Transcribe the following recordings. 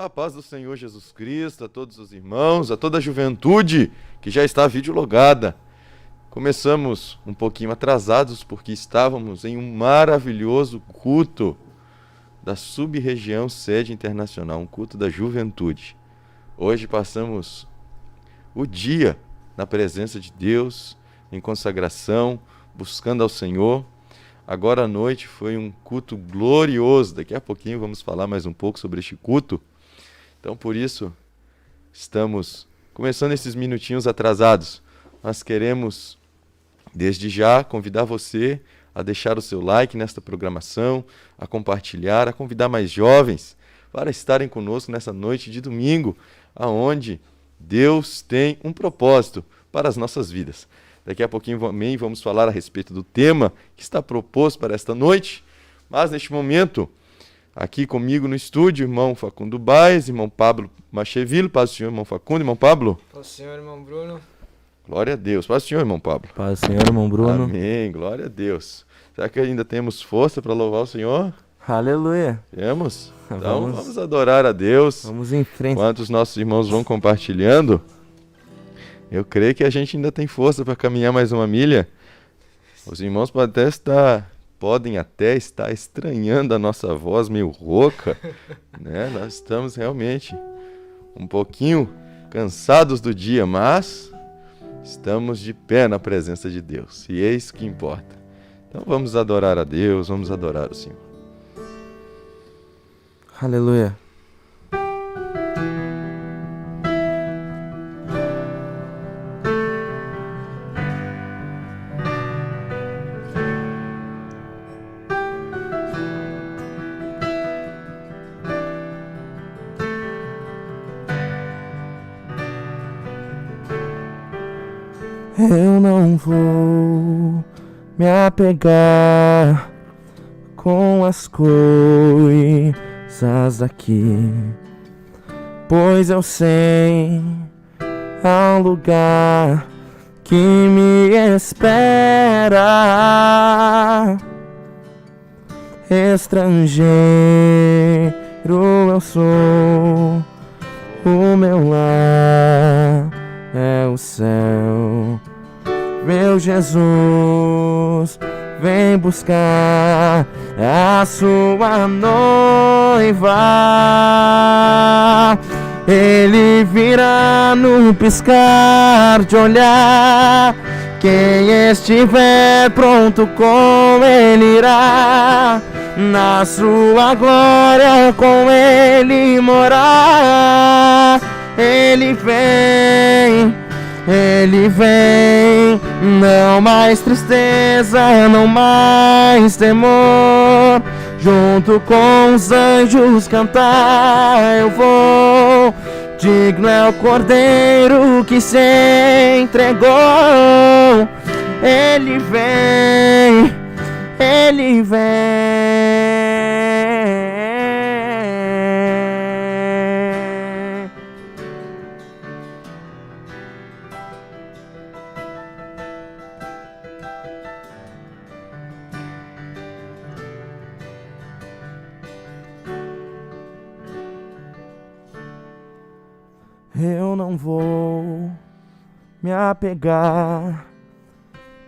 A paz do Senhor Jesus Cristo, a todos os irmãos, a toda a juventude que já está videologada. Começamos um pouquinho atrasados porque estávamos em um maravilhoso culto da sub-região sede internacional, um culto da juventude. Hoje passamos o dia na presença de Deus, em consagração, buscando ao Senhor. Agora à noite foi um culto glorioso. Daqui a pouquinho vamos falar mais um pouco sobre este culto. Então, por isso, estamos começando esses minutinhos atrasados. Nós queremos, desde já, convidar você a deixar o seu like nesta programação, a compartilhar, a convidar mais jovens para estarem conosco nessa noite de domingo, aonde Deus tem um propósito para as nossas vidas. Daqui a pouquinho também vamos falar a respeito do tema que está proposto para esta noite, mas neste momento, aqui comigo no estúdio, irmão Facundo Baez, irmão Pablo Macheville. Paz do Senhor, irmão Facundo, irmão Pablo. Paz do Senhor, irmão Bruno. Glória a Deus. Paz do Senhor, irmão Pablo. Paz do Senhor, irmão Bruno. Amém, glória a Deus. Será que ainda temos força para louvar o Senhor? Aleluia. Temos? Então vamos adorar a Deus. Vamos em frente. Enquanto os nossos irmãos vão compartilhando, eu creio que a gente ainda tem força para caminhar mais uma milha. Os irmãos podem até estar estranhando a nossa voz meio rouca, né? Nós estamos realmente um pouquinho cansados do dia, mas estamos de pé na presença de Deus, e eis que importa. Então vamos adorar a Deus, vamos adorar o Senhor. Aleluia. Eu não vou me apegar com as coisas daqui, pois eu sei há um lugar que me espera. Estrangeiro eu sou, o meu lar é o céu. Meu Jesus vem buscar a sua noiva. Ele virá no piscar de olhar. Quem estiver pronto com ele irá, na sua glória com ele morar. Ele vem, não mais tristeza, não mais temor. Junto com os anjos cantar eu vou. Digno é o Cordeiro que se entregou. Ele vem, ele vem. Eu não vou me apegar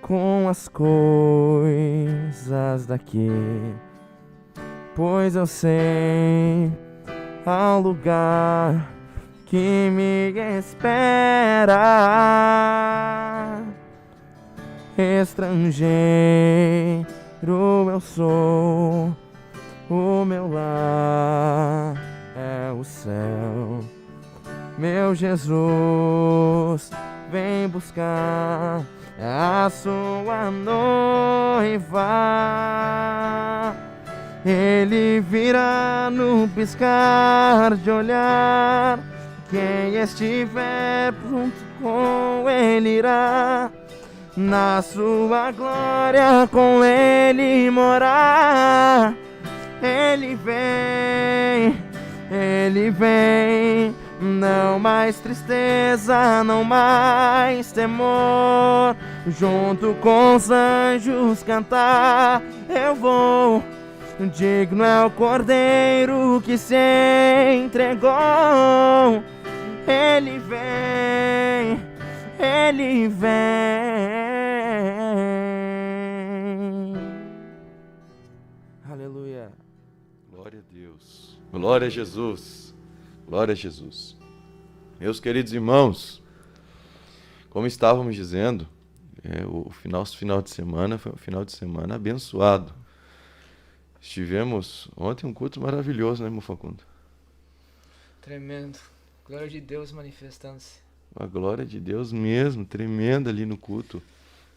com as coisas daqui, pois eu sei há um lugar que me espera. Estrangeiro eu sou, o meu lar é o céu. Meu Jesus vem buscar a sua noiva. Ele virá no piscar de olhar. Quem estiver pronto com ele irá, na sua glória com ele morar. Ele vem, não mais tristeza, não mais temor. Junto com os anjos cantar eu vou. digno é o Cordeiro que se entregou. Ele vem, Ele vem. Aleluia. Glória a Deus. Glória a Jesus. Glória a Jesus. Meus queridos irmãos, como estávamos dizendo, o final de semana foi um final de semana abençoado. Estivemos ontem um culto maravilhoso, né, meu Facundo? Tremendo. Glória de Deus manifestando-se. A glória de Deus mesmo, tremenda ali no culto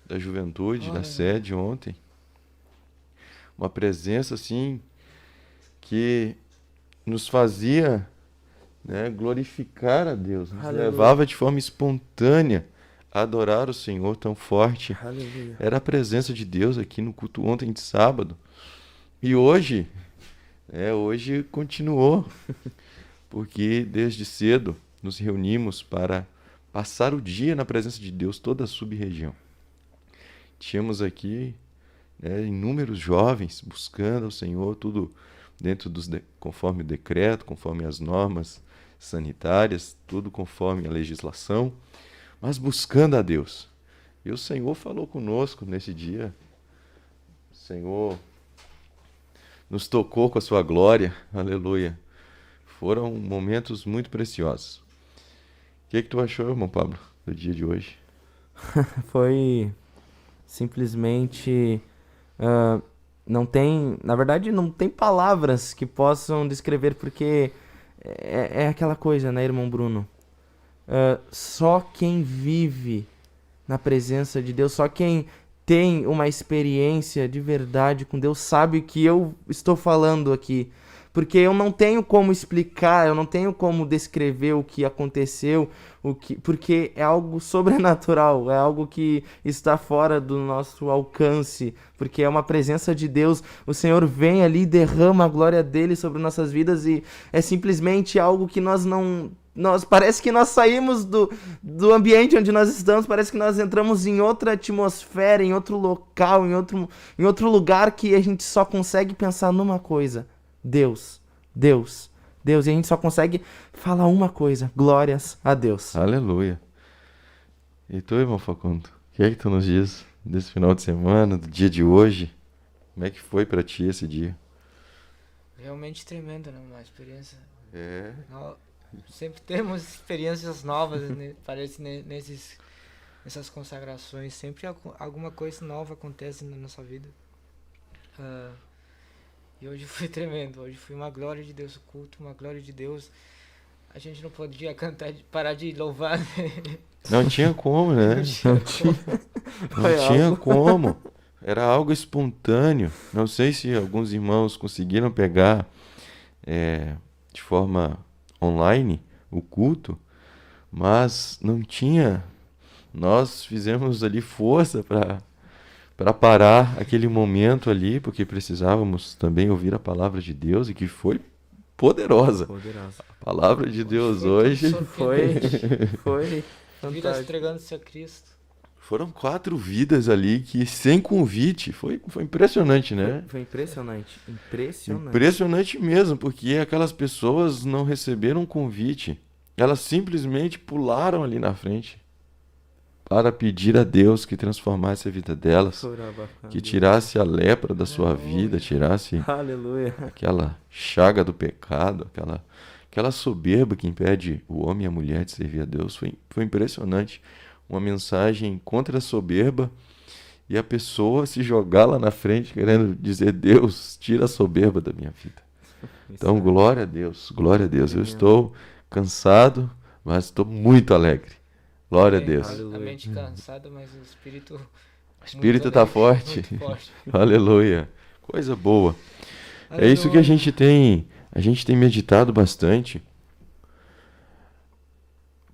da juventude, na sede ontem. Uma presença assim que nos fazia, né, glorificar a Deus, nos levava de forma espontânea a adorar o Senhor tão forte. Aleluia. Era a presença de Deus aqui no culto ontem de sábado. E hoje continuou, porque desde cedo nos reunimos para passar o dia na presença de Deus, toda a sub-região. Tínhamos aqui, né, inúmeros jovens buscando ao Senhor, tudo dentro conforme o decreto, conforme as normas sanitárias, tudo conforme a legislação, mas buscando a Deus. E o Senhor falou conosco nesse dia. O Senhor nos tocou com a sua glória, aleluia. Foram momentos muito preciosos. O que tu achou, irmão Pablo, do dia de hoje? Foi simplesmente... não tem palavras que possam descrever, porque é aquela coisa, né, irmão Bruno? Só quem vive na presença de Deus, só quem tem uma experiência de verdade com Deus sabe o que eu estou falando aqui. Porque eu não tenho como explicar, eu não tenho como descrever o que aconteceu, porque é algo sobrenatural, é algo que está fora do nosso alcance, porque é uma presença de Deus. O Senhor vem ali e derrama a glória dele sobre nossas vidas, e é simplesmente algo que parece que nós saímos do ambiente onde nós estamos, parece que nós entramos em outra atmosfera, em outro local, em outro lugar, que a gente só consegue pensar numa coisa: Deus, Deus, Deus. E a gente só consegue falar uma coisa: glórias a Deus. Aleluia. E tu, irmão Facundo, o que é que tu nos diz desse final de semana, do dia de hoje? Como é que foi pra ti esse dia? Realmente tremendo, né? Uma experiência. Nós sempre temos experiências novas, né? Parece nessas consagrações. Sempre alguma coisa nova acontece na nossa vida. E hoje foi tremendo, hoje foi uma glória de Deus, o culto, uma glória de Deus. A gente não podia parar de louvar, né? Não tinha como, né? Não tinha como. Era algo espontâneo. Não sei se alguns irmãos conseguiram pegar de forma online o culto, mas não tinha. Nós fizemos ali força para parar aquele momento ali, porque precisávamos também ouvir a palavra de Deus, e que foi poderosa. A palavra de Deus hoje foi vidas fantástico. entregando-se a Cristo. Foram 4 vidas ali que sem convite, foi impressionante, né? Foi impressionante, impressionante. Impressionante mesmo, porque aquelas pessoas não receberam um convite, elas simplesmente pularam ali na frente para pedir a Deus que transformasse a vida delas, que tirasse a lepra da sua vida, tirasse Aleluia. aquela chaga do pecado, aquela soberba que impede o homem e a mulher de servir a Deus. Foi impressionante. Uma mensagem contra a soberba, e a pessoa se jogar lá na frente querendo dizer: Deus, tira a soberba da minha vida. Então, glória a Deus, glória a Deus. Eu estou cansado, mas estou muito alegre. Glória a Deus. A mente cansada, mas o espírito está forte. Aleluia. Coisa boa. Aleluia. É isso que a gente tem meditado bastante.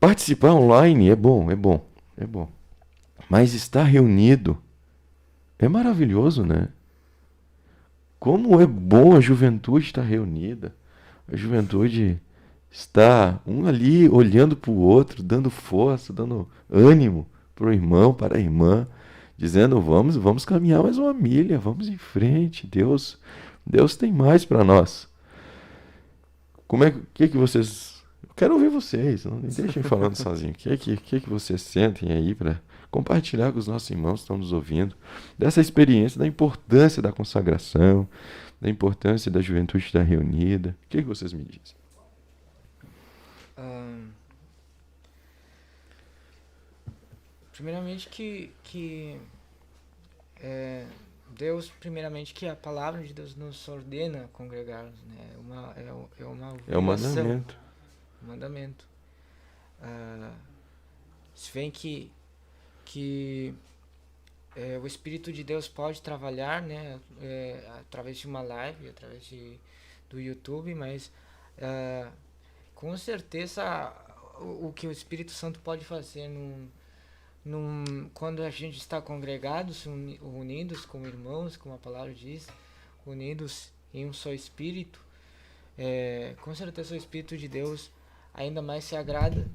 Participar online é bom. Mas estar reunido é maravilhoso, né? Como é bom a juventude estar reunida. A juventude está um ali olhando para o outro, dando força, dando ânimo para o irmão, para a irmã, dizendo: vamos caminhar mais uma milha, vamos em frente. Deus Deus tem mais para nós. Que vocês... Eu quero ouvir vocês, não me deixem falando sozinho. O que vocês sentem aí para compartilhar com os nossos irmãos que estão nos ouvindo dessa experiência, da importância da consagração, da importância da juventude estar reunida? O que vocês me dizem? Primeiramente Deus, primeiramente que a palavra de Deus nos ordena a congregar-nos, né? É um mandamento. Mandamento. Se vem que o Espírito de Deus pode trabalhar, né? Através de uma live, através do YouTube, mas com certeza o que o Espírito Santo pode fazer quando a gente está congregados, unidos como irmãos, como a palavra diz, unidos em um só Espírito, com certeza o Espírito de Deus ainda mais se agrada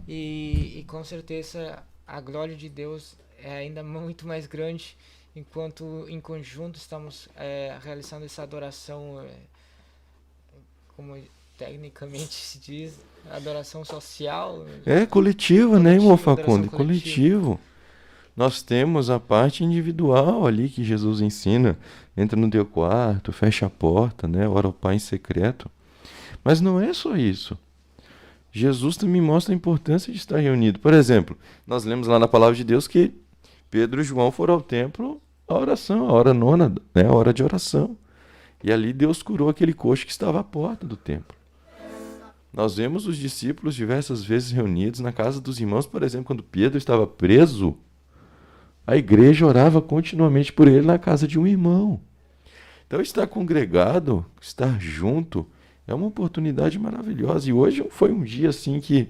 e com certeza a glória de Deus é ainda muito mais grande enquanto em conjunto estamos realizando essa adoração, como tecnicamente se diz, adoração social. Coletiva, né, irmão Facundo? Adoração Coletivo. Nós temos a parte individual ali que Jesus ensina. Entra no teu quarto, fecha a porta, né? Ora ao Pai em secreto. Mas não é só isso. Jesus também mostra a importância de estar reunido. Por exemplo, nós lemos lá na palavra de Deus que Pedro e João foram ao templo à oração, a hora nona, né? A hora de oração. E ali Deus curou aquele coxo que estava à porta do templo. Nós vemos os discípulos diversas vezes reunidos na casa dos irmãos. Por exemplo, quando Pedro estava preso, a igreja orava continuamente por ele na casa de um irmão. Então, estar congregado, estar junto, é uma oportunidade maravilhosa. E hoje foi um dia assim que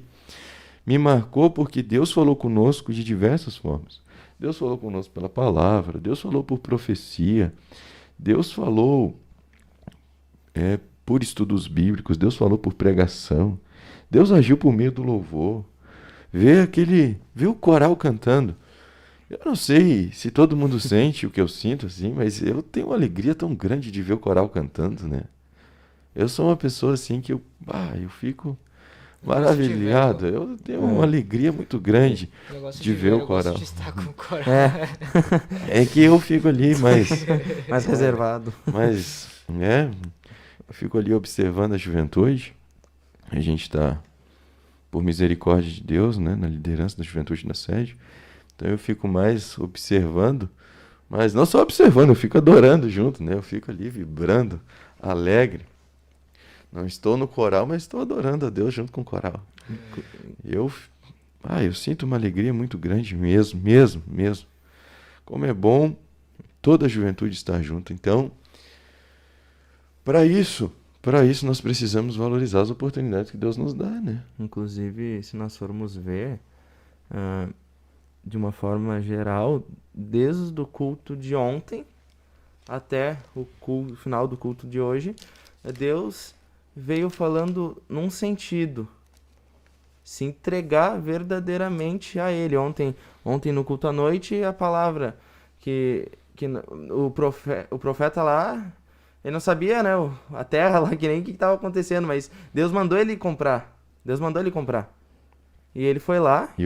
me marcou porque Deus falou conosco de diversas formas. Deus falou conosco pela palavra, Deus falou por profecia, Deus falou por estudos bíblicos, Deus falou por pregação, Deus agiu por meio do louvor. Ver o coral cantando. Eu não sei se todo mundo sente o que eu sinto, assim, mas eu tenho uma alegria tão grande de ver o coral cantando, né? Eu sou uma pessoa assim que eu fico maravilhado. Eu tenho uma alegria muito grande de ver o coral. De estar com o coral. É que eu fico ali mais reservado. Mas, eu fico ali observando a juventude. A gente está, por misericórdia de Deus, né, na liderança da juventude na sede. Então eu fico mais observando, mas não só observando, eu fico adorando junto, né? Eu fico ali vibrando, alegre. Não estou no coral, mas estou adorando a Deus junto com o coral. Eu sinto uma alegria muito grande mesmo. Como é bom toda a juventude estar junto. Então, para isso nós precisamos valorizar as oportunidades que Deus nos dá, né? Inclusive, se nós formos ver, de uma forma geral, desde o culto de ontem até o final do culto de hoje, Deus veio falando num sentido, se entregar verdadeiramente a Ele. Ontem no culto à noite, a palavra que o profeta lá, ele não sabia, né, a terra lá, que nem o que estava acontecendo, mas Deus mandou ele comprar. E ele foi lá e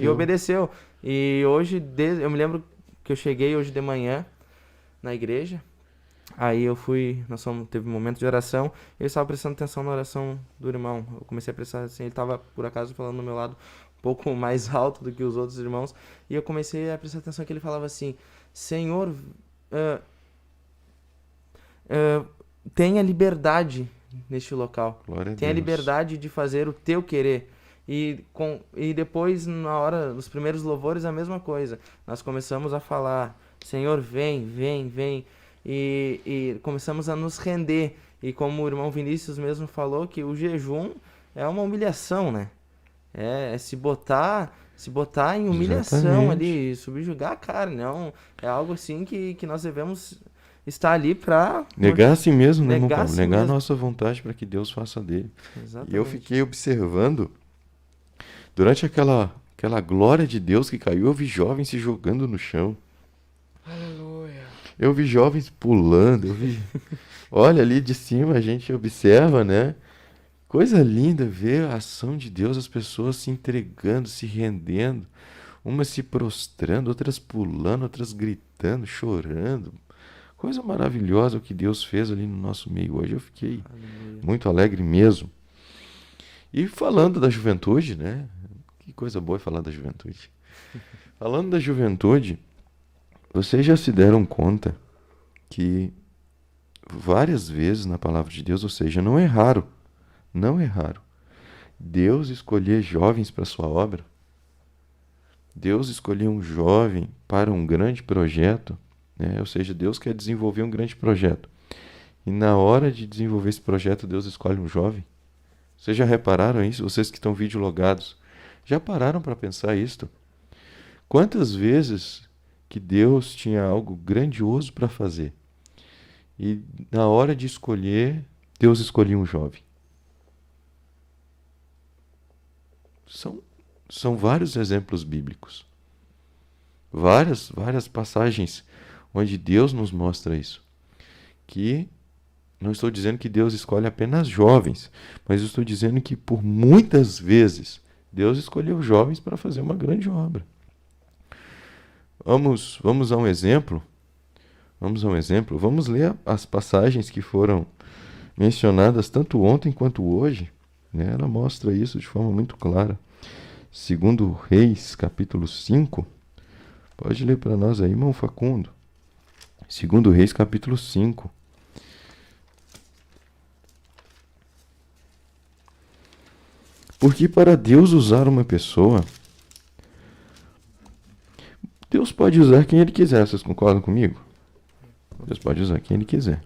obedeceu. E hoje, eu me lembro que eu cheguei hoje de manhã na igreja. Aí eu teve um momento de oração, eu estava prestando atenção na oração do irmão. Eu comecei a prestar assim, ele estava por acaso falando do meu lado um pouco mais alto do que os outros irmãos, e eu comecei a prestar atenção que ele falava assim: Senhor, tenha liberdade neste local, tenha liberdade de fazer o teu querer. E depois, na hora, nos primeiros louvores, a mesma coisa. Nós começamos a falar: Senhor, vem. E começamos a nos render. E como o irmão Vinícius mesmo falou, que o jejum é uma humilhação, né? É se botar em humilhação. Exatamente. Ali, subjugar a carne. Não, é algo assim que nós devemos estar ali para negar a si mesmo, né, irmão Paulo? Negar a nossa vontade para que Deus faça dele. Exatamente. E eu fiquei observando, durante aquela glória de Deus que caiu, eu vi jovens se jogando no chão. Aleluia. Eu vi jovens pulando, Olha ali de cima, a gente observa, né? Coisa linda ver a ação de Deus, as pessoas se entregando, se rendendo, umas se prostrando, outras pulando, outras gritando, chorando. Coisa maravilhosa o que Deus fez ali no nosso meio hoje. Eu fiquei Aleluia. muito alegre mesmo. E falando da juventude, né? Que coisa boa falar da juventude. Falando da juventude, vocês já se deram conta que várias vezes na palavra de Deus, ou seja, não é raro, não é raro, Deus escolher jovens para sua obra. Deus escolher um jovem para um grande projeto, né? Ou seja, Deus quer desenvolver um grande projeto. E na hora de desenvolver esse projeto, Deus escolhe um jovem. Vocês já repararam isso? Vocês que estão videologados, já pararam para pensar isto? Quantas vezes que Deus tinha algo grandioso para fazer e na hora de escolher, Deus escolhia um jovem? São vários exemplos bíblicos. Várias passagens onde Deus nos mostra isso. Que não estou dizendo que Deus escolhe apenas jovens, mas estou dizendo que por muitas vezes Deus escolheu jovens para fazer uma grande obra. Vamos a um exemplo. Vamos ler as passagens que foram mencionadas tanto ontem quanto hoje, né? Ela mostra isso de forma muito clara. Segundo Reis, capítulo 5. Pode ler para nós aí, irmão Facundo. Segundo Reis, capítulo 5. Porque para Deus usar uma pessoa, Deus pode usar quem Ele quiser. Vocês concordam comigo? Deus pode usar quem Ele quiser.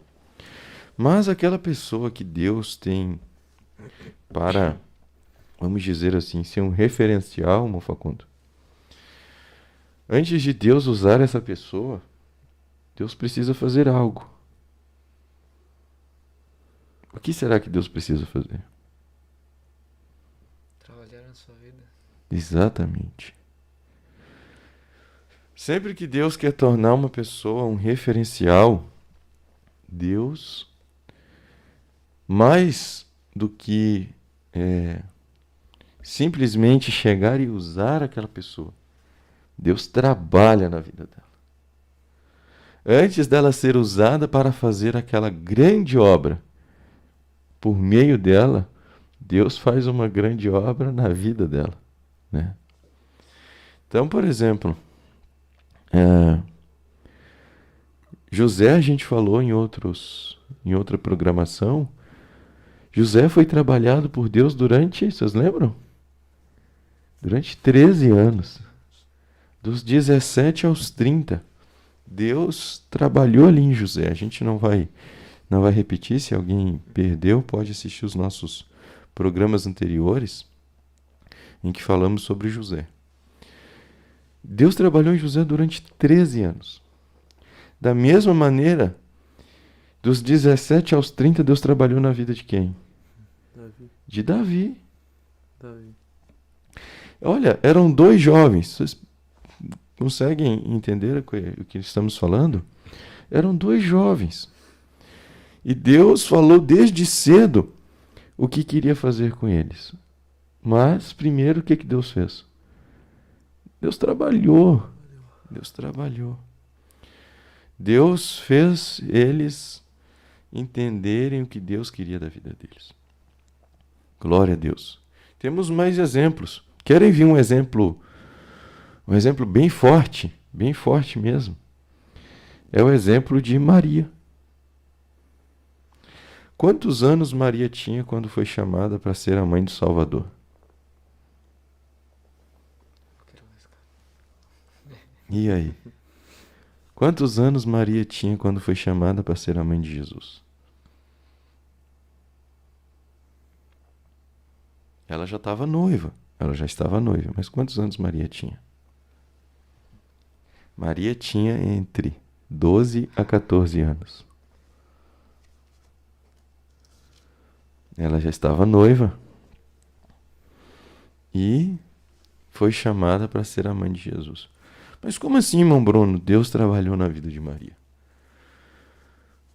Mas aquela pessoa que Deus tem para, vamos dizer assim, ser um referencial, irmão Facundo, antes de Deus usar essa pessoa, Deus precisa fazer algo. O que será que Deus precisa fazer? Trabalhar na sua vida. Exatamente. Sempre que Deus quer tornar uma pessoa um referencial, Deus, mais do que simplesmente chegar e usar aquela pessoa, Deus trabalha na vida dela. Antes dela ser usada para fazer aquela grande obra, por meio dela, Deus faz uma grande obra na vida dela, né? Então, por exemplo, José, a gente falou em outra programação, José foi trabalhado por Deus durante, vocês lembram? Durante 13 anos. Dos 17 aos 30. Deus trabalhou ali em José. A gente não vai repetir. Se alguém perdeu, pode assistir os nossos programas anteriores em que falamos sobre José. Deus trabalhou em José durante 13 anos. Da mesma maneira, dos 17 aos 30, Deus trabalhou na vida de quem? Davi. De Davi. Davi. Olha, eram dois jovens. Vocês conseguem entender o que estamos falando? Eram dois jovens. E Deus falou desde cedo o que queria fazer com eles. Mas, primeiro, o que Deus fez? Deus trabalhou. Deus trabalhou. Deus fez eles entenderem o que Deus queria da vida deles. Glória a Deus. Temos mais exemplos. Querem ver um exemplo bem forte mesmo? É o exemplo de Maria. Quantos anos Maria tinha quando foi chamada para ser a mãe do Salvador? E aí? Quantos anos Maria tinha quando foi chamada para ser a mãe de Jesus? Ela já estava noiva. Mas quantos anos Maria tinha? Maria tinha entre 12 a 14 anos. Ela já estava noiva. E foi chamada para ser a mãe de Jesus. Mas como assim, irmão Bruno? Deus trabalhou na vida de Maria.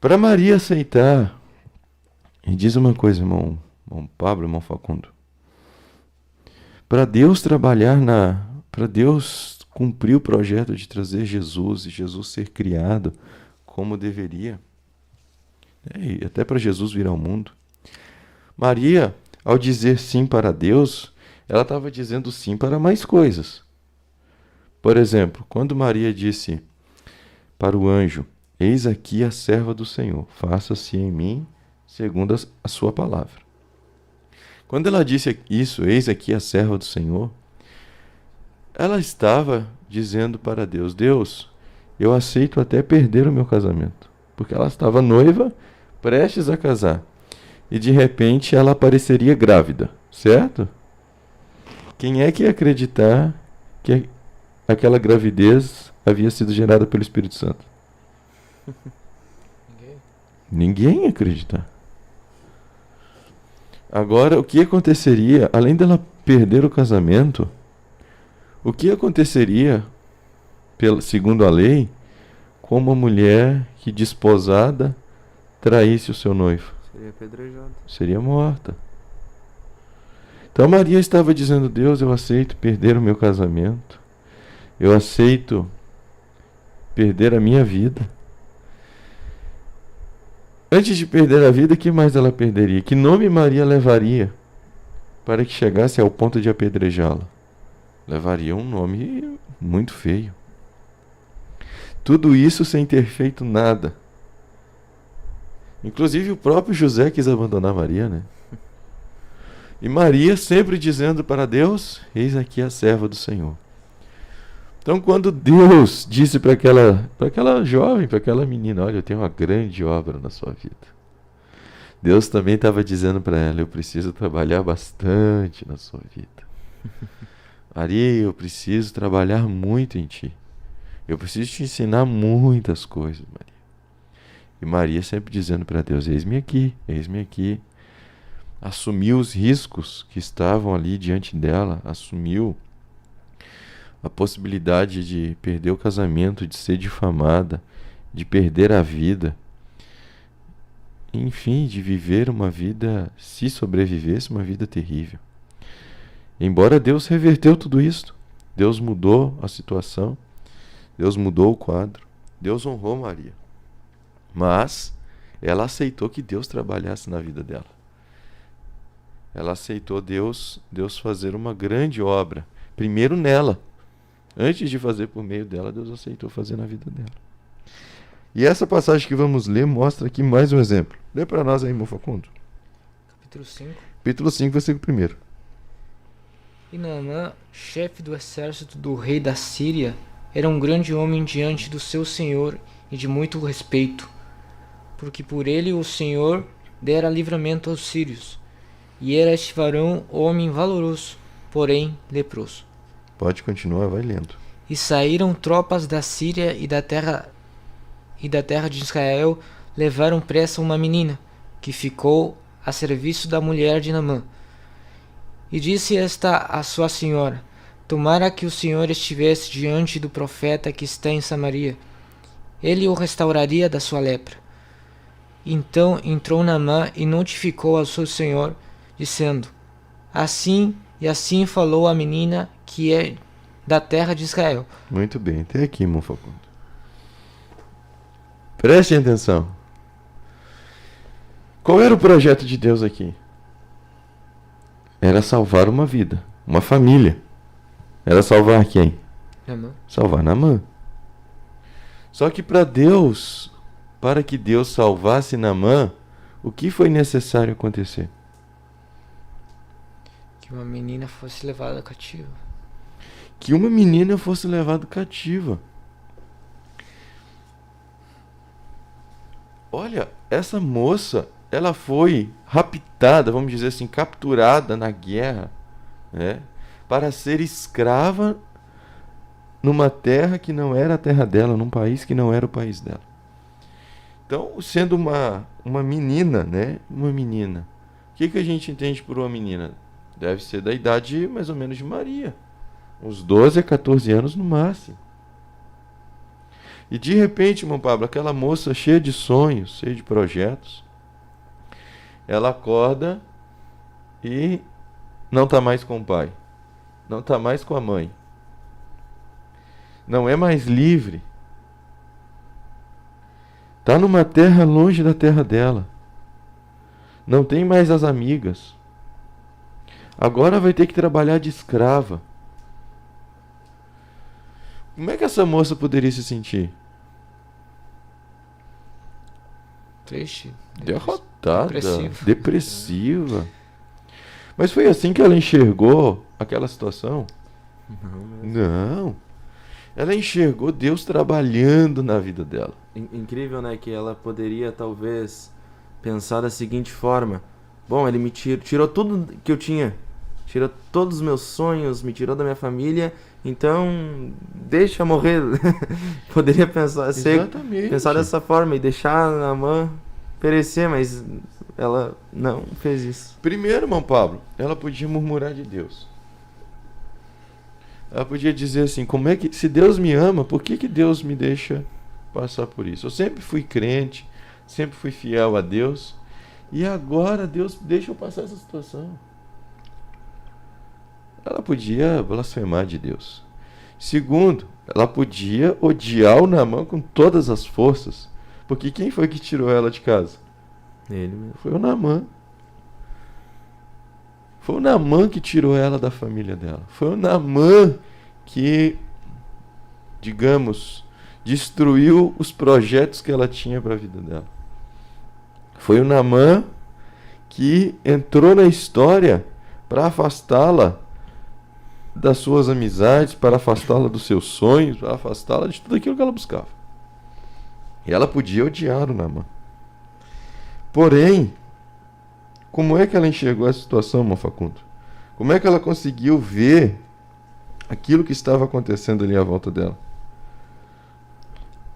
Para Maria aceitar, e diz uma coisa, irmão Pablo, irmão Facundo, para Deus trabalhar para Deus cumprir o projeto de trazer Jesus e Jesus ser criado como deveria, e até para Jesus vir ao mundo, Maria, ao dizer sim para Deus, ela estava dizendo sim para mais coisas. Por exemplo, quando Maria disse para o anjo: eis aqui a serva do Senhor, faça-se em mim segundo a sua palavra. Quando ela disse isso, eis aqui a serva do Senhor, ela estava dizendo para Deus: Deus, eu aceito até perder o meu casamento. Porque ela estava noiva, prestes a casar. E de repente ela apareceria grávida, certo? Quem é que ia acreditar que aquela gravidez havia sido gerada pelo Espírito Santo? Ninguém ia acreditar. Agora, o que aconteceria, além dela perder o casamento, o que aconteceria, segundo a lei, com uma mulher que desposada traísse o seu noivo? Seria apedrejada. Seria morta. Então Maria estava dizendo: Deus, eu aceito perder o meu casamento. Eu aceito perder a minha vida. Antes de perder a vida, o que mais ela perderia? Que nome Maria levaria para que chegasse ao ponto de apedrejá-la? Levaria um nome muito feio. Tudo isso sem ter feito nada. Inclusive o próprio José quis abandonar Maria, né? E Maria sempre dizendo para Deus: eis aqui a serva do Senhor. Então, quando Deus disse para aquela jovem, para aquela menina: olha, eu tenho uma grande obra na sua vida, Deus também estava dizendo para ela: eu preciso trabalhar bastante na sua vida. Maria, eu preciso trabalhar muito em ti. Eu preciso te ensinar muitas coisas, Maria. E Maria sempre dizendo para Deus: eis-me aqui, eis-me aqui. Assumiu os riscos que estavam ali diante dela, assumiu a possibilidade de perder o casamento, de ser difamada, de perder a vida, enfim, de viver uma vida, se sobrevivesse, uma vida terrível. Embora Deus reverteu tudo isso, Deus mudou a situação, Deus mudou o quadro, Deus honrou Maria, mas ela aceitou que Deus trabalhasse na vida dela. Ela aceitou Deus fazer uma grande obra, primeiro nela. Antes de fazer por meio dela, Deus aceitou fazer na vida dela. E essa passagem que vamos ler mostra aqui mais um exemplo. Lê para nós aí, irmão Facundo. Capítulo 5. Capítulo 5, versículo 1. E Naamã, chefe do exército do rei da Síria, era um grande homem diante do seu senhor e de muito respeito, porque por ele o Senhor dera livramento aos sírios. E era este varão homem valoroso, porém leproso. Pode continuar, vai lendo. E saíram tropas da Síria e da terra de Israel, levaram pressa uma menina, que ficou a serviço da mulher de Naamã. E disse esta à sua senhora: tomara que o Senhor estivesse diante do profeta que está em Samaria, ele o restauraria da sua lepra. Então entrou Naamã e notificou ao seu senhor, dizendo: assim e assim falou a menina que é da terra de Israel. Muito bem, até aqui, irmão Facundo. Prestem atenção. Qual era o projeto de Deus aqui? Era salvar uma vida, uma família. Era salvar quem? Naamã. Salvar Naamã. Só que para que Deus salvasse Naamã, o que foi necessário acontecer? Que uma menina fosse levada cativa. Que uma menina fosse levada cativa. Olha, essa moça, ela foi raptada, vamos dizer assim, capturada na guerra, né, para ser escrava numa terra que não era a terra dela, num país que não era o país dela. Então, sendo uma menina, né, uma menina, o que a gente entende por uma menina? Deve ser da idade mais ou menos de Maria, uns 12 a 14 anos no máximo. E de repente, irmão Pablo, aquela moça cheia de sonhos, cheia de projetos, ela acorda e não está mais com o pai, não está mais com a mãe, não é mais livre, está numa terra longe da terra dela, não tem mais as amigas, agora vai ter que trabalhar de escrava. Como é que essa moça poderia se sentir? Triste. Derrotada, Depressiva. depressiva. Mas foi assim que ela enxergou aquela situação? Não, Não. Ela enxergou Deus trabalhando na vida dela. Incrível, né? Que ela poderia talvez pensar da seguinte forma: bom, ele me tirou tudo que eu tinha, tirou todos os meus sonhos, me tirou da minha família, então deixa morrer. Poderia pensar, Exatamente. pensar dessa forma e deixar a Naamã perecer, mas ela não fez isso. Primeiro, irmão Pablo, ela podia murmurar de Deus. Ela podia dizer assim, como é que, se Deus me ama, por que Deus me deixa passar por isso? Eu sempre fui crente, sempre fui fiel a Deus, e agora Deus deixa eu passar essa situação. Ela podia blasfemar de Deus. Segundo, ela podia odiar o Naamã com todas as forças, porque quem foi que tirou ela de casa? Ele mesmo. Foi o Naamã. Foi o Naamã que tirou ela da família dela. Foi o Naamã que, digamos, destruiu os projetos que ela tinha para a vida dela. Foi o Naamã que entrou na história para afastá-la das suas amizades, para afastá-la dos seus sonhos, para afastá-la de tudo aquilo que ela buscava. E ela podia odiar o Naamã. Porém, como é que ela enxergou essa situação, irmão Facundo? Como é que ela conseguiu ver aquilo que estava acontecendo ali à volta dela?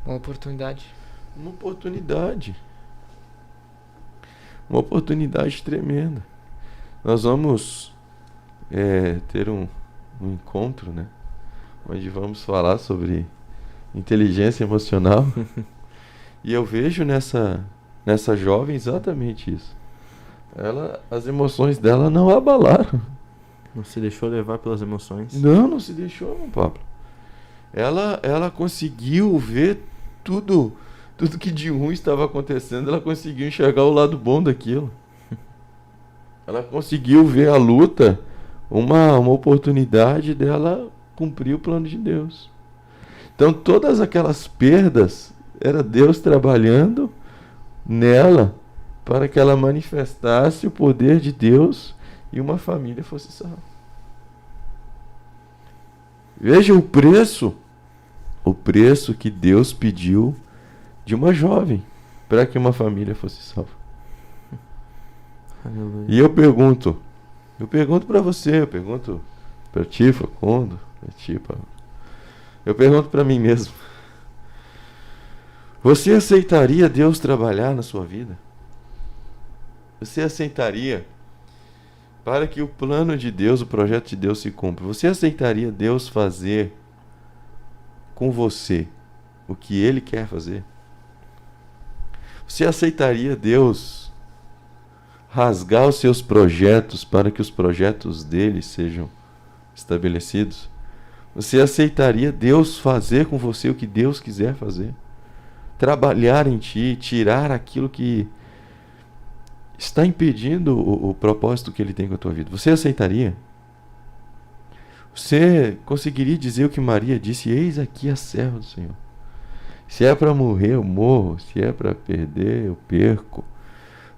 Uma oportunidade. Uma oportunidade. Uma oportunidade tremenda. Nós vamos ter um encontro, né? Onde vamos falar sobre inteligência emocional. E eu vejo nessa jovem exatamente isso. As emoções dela não abalaram. Não se deixou levar pelas emoções. Não se deixou, meu Pablo. Ela conseguiu ver tudo que de ruim estava acontecendo, ela conseguiu enxergar o lado bom daquilo. Ela conseguiu ver a luta, uma oportunidade dela cumprir o plano de Deus. Então todas aquelas perdas, era Deus trabalhando nela para que ela manifestasse o poder de Deus e uma família fosse salva. Veja o preço que Deus pediu de uma jovem para que uma família fosse salva. Aleluia. E eu pergunto para você, eu pergunto para ti, Facundo, para ti, Paulo. Eu pergunto para mim mesmo. Você aceitaria Deus trabalhar na sua vida? Você aceitaria, para que o plano de Deus, o projeto de Deus se cumpra, você aceitaria Deus fazer com você o que Ele quer fazer? Você aceitaria Deus rasgar os seus projetos para que os projetos dele sejam estabelecidos? Você aceitaria Deus fazer com você o que Deus quiser fazer? Trabalhar em ti, tirar aquilo que está impedindo o propósito que Ele tem com a tua vida. Você aceitaria? Você conseguiria dizer o que Maria disse? Eis aqui a serva do Senhor. Se é para morrer, eu morro. Se é para perder, eu perco.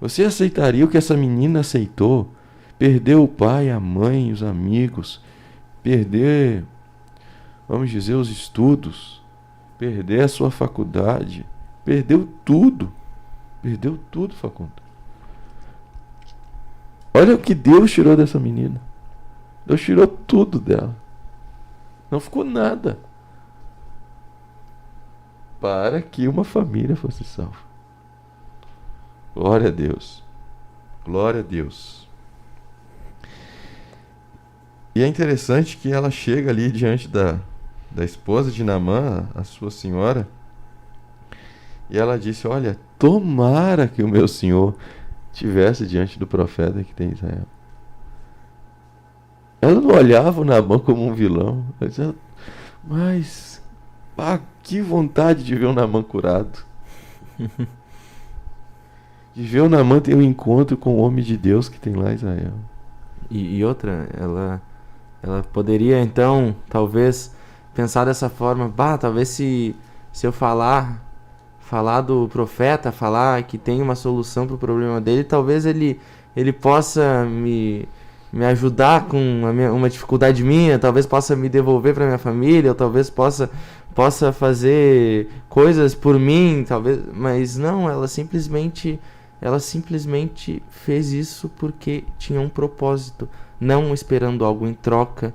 Você aceitaria o que essa menina aceitou? Perder o pai, a mãe, os amigos. Perder, vamos dizer, os estudos. Perder a sua faculdade. Perdeu tudo. Perdeu tudo, Facundo. Olha o que Deus tirou dessa menina. Deus tirou tudo dela. Não ficou nada. Para que uma família fosse salva. Glória a Deus. Glória a Deus. E é interessante que ela chega ali diante da esposa de Naamã, a sua senhora, E ela disse: olha, tomara que o meu senhor estivesse diante do profeta que tem em Israel. Ela não olhava o Naamã como um vilão. Ela dizia: mas que vontade de ver o Naamã curado. De ver o Naamã ter um encontro com o homem de Deus que tem lá em Israel. E outra, ela poderia então, talvez, pensar dessa forma: talvez se eu falar do profeta, falar que tem uma solução para o problema dele, talvez ele possa me ajudar com uma dificuldade minha, talvez possa me devolver para minha família, ou talvez possa fazer coisas por mim, talvez, mas não, ela simplesmente fez isso porque tinha um propósito, não esperando algo em troca,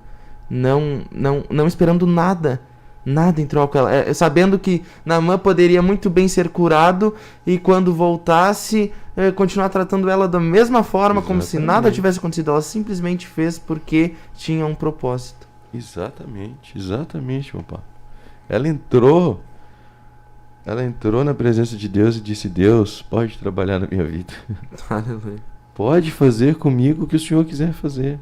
não esperando nada em troca, sabendo que Naamã poderia muito bem ser curado e quando voltasse continuar tratando ela da mesma forma, como se nada tivesse acontecido. Ela simplesmente fez porque tinha um propósito. Exatamente, meu pai. Ela entrou na presença de Deus e disse: Deus, pode trabalhar na minha vida. Aleluia. Pode fazer comigo o que o Senhor quiser fazer.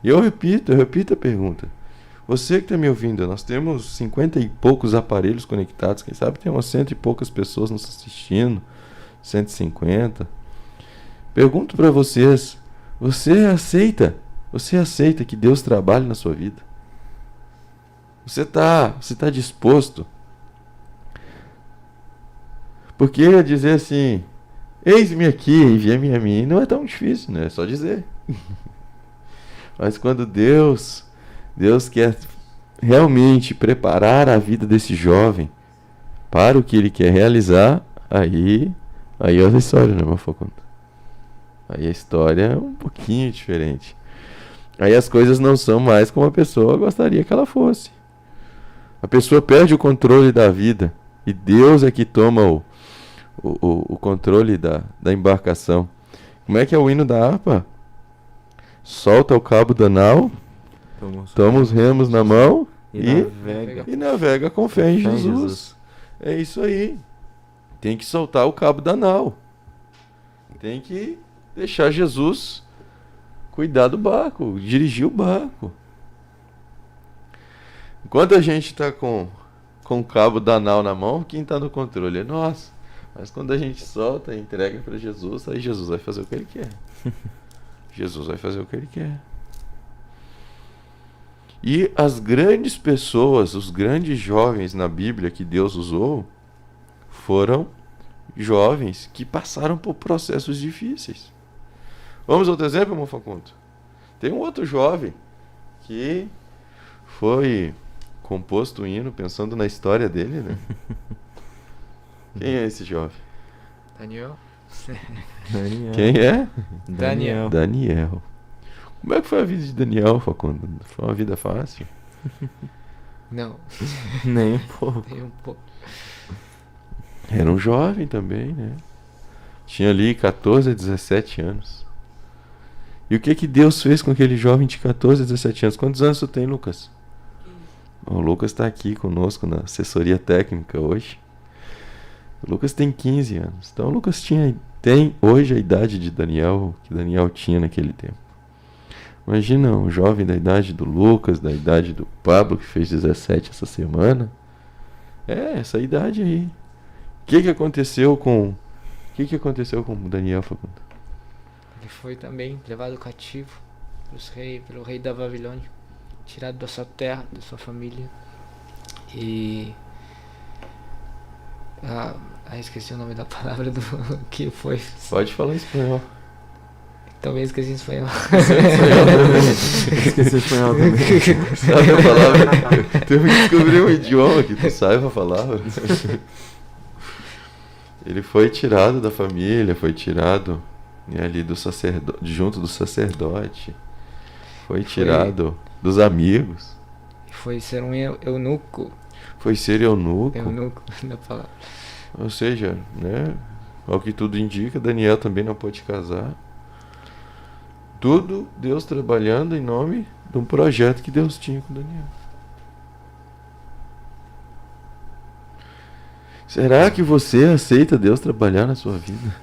E eu repito a pergunta. Você que está me ouvindo, nós temos 50 e poucos aparelhos conectados, quem sabe tem umas 100 e poucas pessoas nos assistindo, 150. Pergunto para vocês, você aceita que Deus trabalhe na sua vida? Você tá disposto? Porque dizer assim, eis-me aqui, envia-me a mim, não é tão difícil, né? É só dizer. Mas quando Deus quer realmente preparar a vida desse jovem para o que ele quer realizar, aí é outra história, né, meu Facundo? Aí a história é um pouquinho diferente. Aí as coisas não são mais como a pessoa gostaria que ela fosse. A pessoa perde o controle da vida e Deus é que toma o controle da embarcação. Como é que é o hino da harpa? Solta o cabo da nau, toma os remos na mão e navega com fé em Jesus. É isso aí. Tem que soltar o cabo da nau. Tem que deixar Jesus cuidar do barco, dirigir o barco. Enquanto a gente está com o cabo da nau na mão, quem está no controle é nós. Mas quando a gente solta e entrega para Jesus, aí Jesus vai fazer o que Ele quer. Jesus vai fazer o que Ele quer. E as grandes pessoas, os grandes jovens na Bíblia que Deus usou, foram jovens que passaram por processos difíceis. Vamos a outro exemplo, irmão Facundo? Tem um outro jovem que foi composto um hino pensando na história dele, né? Quem é esse jovem? Daniel. Quem é? Daniel. Como é que foi a vida de Daniel, Facundo? Foi uma vida fácil? Não. Nem um pouco. Nem um pouco. Era um jovem também, né? Tinha ali 14 a 17 anos. E o que Deus fez com aquele jovem de 14 a 17 anos? Quantos anos tu tem, Lucas? O Lucas está aqui conosco na assessoria técnica hoje. O Lucas tem 15 anos. Então o Lucas tem hoje a idade de Daniel, que Daniel tinha naquele tempo. Imagina um jovem da idade do Lucas, da idade do Pablo, que fez 17 essa semana. Essa idade aí. O que aconteceu com o Daniel, Facundo? Ele foi também levado cativo pelo rei da Babilônia, tirado da sua terra, da sua família. E esqueci o nome da palavra do que foi. Pode falar em espanhol. Também esqueci em espanhol. Esqueci o espanhol também. Sabe a palavra? Temos que descobrir um idioma que tu saiba a palavra. Ele foi tirado da família, foi tirado ali do sacerdote, junto do sacerdote. Foi tirado dos amigos. Foi ser um eunuco. Foi ser eunuco. Eunuco da palavra. Ou seja, né, ao que tudo indica, Daniel também não pôde casar. Tudo Deus trabalhando em nome de um projeto que Deus tinha com Daniel. Será que você aceita Deus trabalhar na sua vida?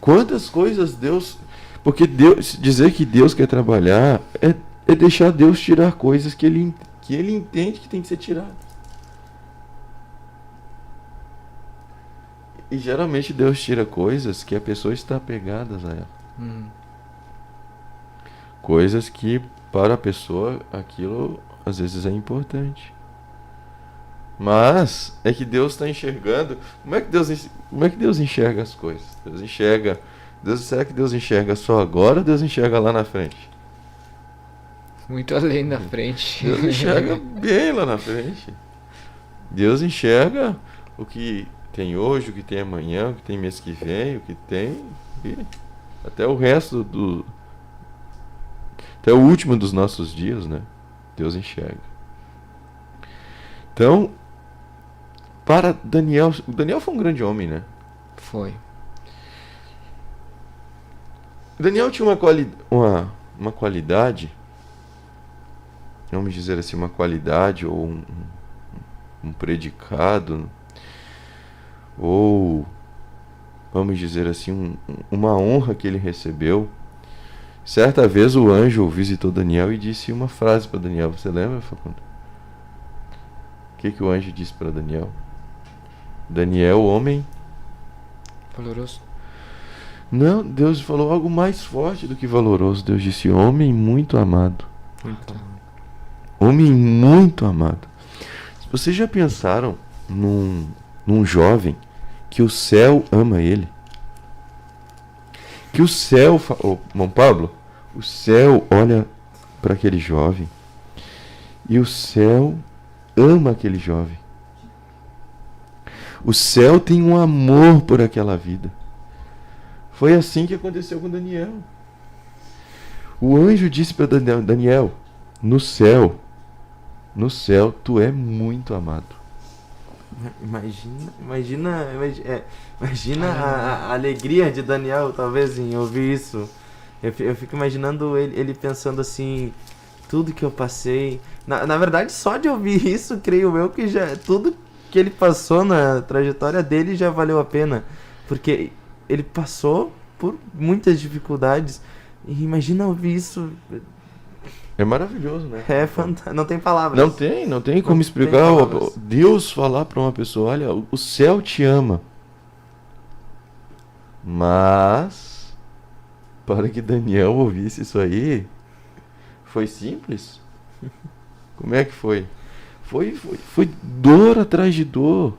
Quantas coisas Deus... Porque Deus, dizer que Deus quer trabalhar é deixar Deus tirar coisas que ele entende que tem que ser tirado. E geralmente Deus tira coisas que a pessoa está apegada a ela. Coisas que para a pessoa aquilo às vezes é importante. Mas é que Deus está enxergando. Como é que Deus enxerga as coisas? Será que Deus enxerga só agora ou Deus enxerga lá na frente? Muito além da frente. Deus enxerga bem lá na frente. Deus enxerga o que tem hoje, o que tem amanhã, o que tem mês que vem, o que tem... até o resto até o último dos nossos dias, né? Deus enxerga. Então, para Daniel... O Daniel foi um grande homem, né? Foi. Daniel tinha uma qualidade, vamos dizer assim, uma qualidade ou um predicado, ou vamos dizer assim, uma honra que ele recebeu. Certa vez o anjo visitou Daniel e disse uma frase para Daniel. Você lembra, Facundo? O que o anjo disse para Daniel? Daniel, homem... Valoroso. Não, Deus falou algo mais forte do que valoroso. Deus disse, homem muito amado. Muito. Homem muito amado. Vocês já pensaram num jovem que o céu ama ele? Que o céu... Mão Pablo, o céu olha para aquele jovem e o céu ama aquele jovem. O céu tem um amor por aquela vida. Foi assim que aconteceu com Daniel. O anjo disse para Daniel, no céu, tu é muito amado. Imagina a alegria de Daniel, talvez, em ouvir isso. Eu fico imaginando ele pensando assim, tudo que eu passei. Na verdade, só de ouvir isso, creio eu que já tudo que ele passou na trajetória dele já valeu a pena. Porque ele passou por muitas dificuldades. E imagina ouvir isso. É maravilhoso, né? É fantástico. Não tem palavras. Não tem como explicar. Deus falar para uma pessoa, olha, o céu te ama. Mas, para que Daniel ouvisse isso aí, foi simples. Como é que foi? Foi dor atrás de dor.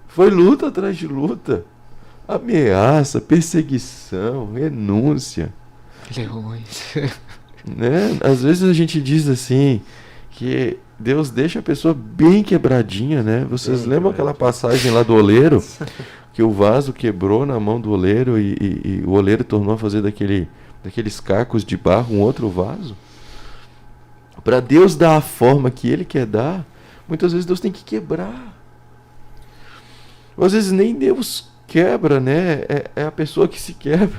Foi luta atrás de luta. Ameaça, perseguição, renúncia. Leões. Né? Às vezes a gente diz assim que Deus deixa a pessoa bem quebradinha, né? Vocês lembram aquela passagem lá do oleiro? Que o vaso quebrou na mão do oleiro e o oleiro tornou a fazer daqueles cacos de barro um outro vaso? Para Deus dar a forma que Ele quer dar, muitas vezes Deus tem que quebrar. Ou às vezes nem Deus quebra, né? É a pessoa que se quebra.